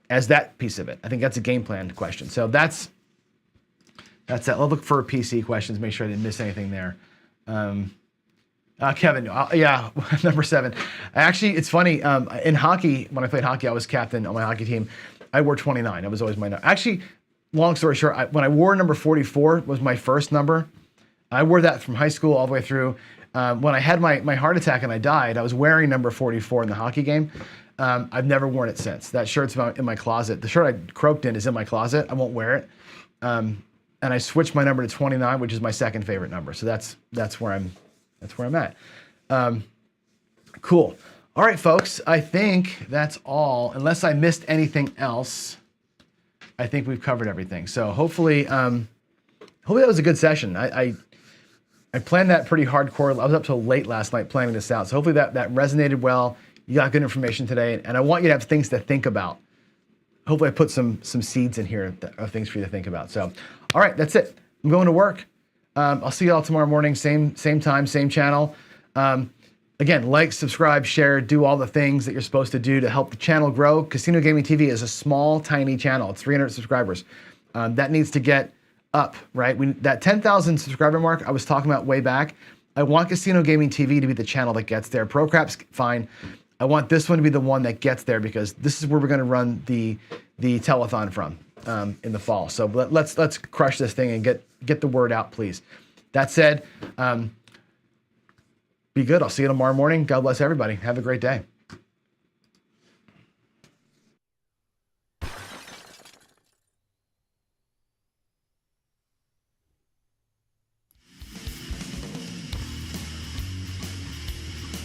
as that piece of it. I think that's a game plan question. So that's that. I'll look for PC questions, make sure I didn't miss anything there. Kevin, yeah, number 7. Actually, it's funny. In hockey, when I played hockey, I was captain on my hockey team. I wore 29. That was always my number. Actually, long story short, when I wore number 44 was my first number. I wore that from high school all the way through. When I had my heart attack and I died, I was wearing number 44 in the hockey game. I've never worn it since. That shirt's in my closet. The shirt I croaked in is in my closet. I won't wear it. And I switched my number to 29, which is my second favorite number. So that's where I'm at. Cool. All right, folks. I think that's all. Unless I missed anything else, I think we've covered everything. So hopefully that was a good session. I planned that pretty hardcore. I was up till late last night planning this out. So hopefully that resonated well. You got good information today, and I want you to have things to think about. Hopefully I put some seeds in here of things for you to think about. So, all right, that's it. I'm going to work. I'll see you all tomorrow morning, same time, same channel. Again, like, subscribe, share, do all the things that you're supposed to do to help the channel grow. Casino Gaming TV is a small, tiny channel. It's 300 subscribers. That needs to get up, right? That 10,000 subscriber mark I was talking about way back, I want Casino Gaming TV to be the channel that gets there. ProCrap's fine. I want this one to be the one that gets there because this is where we're going to run the telethon from in the fall. So let's crush this thing and get the word out, please. That said, be good. I'll see you tomorrow morning. God bless everybody. Have a great day.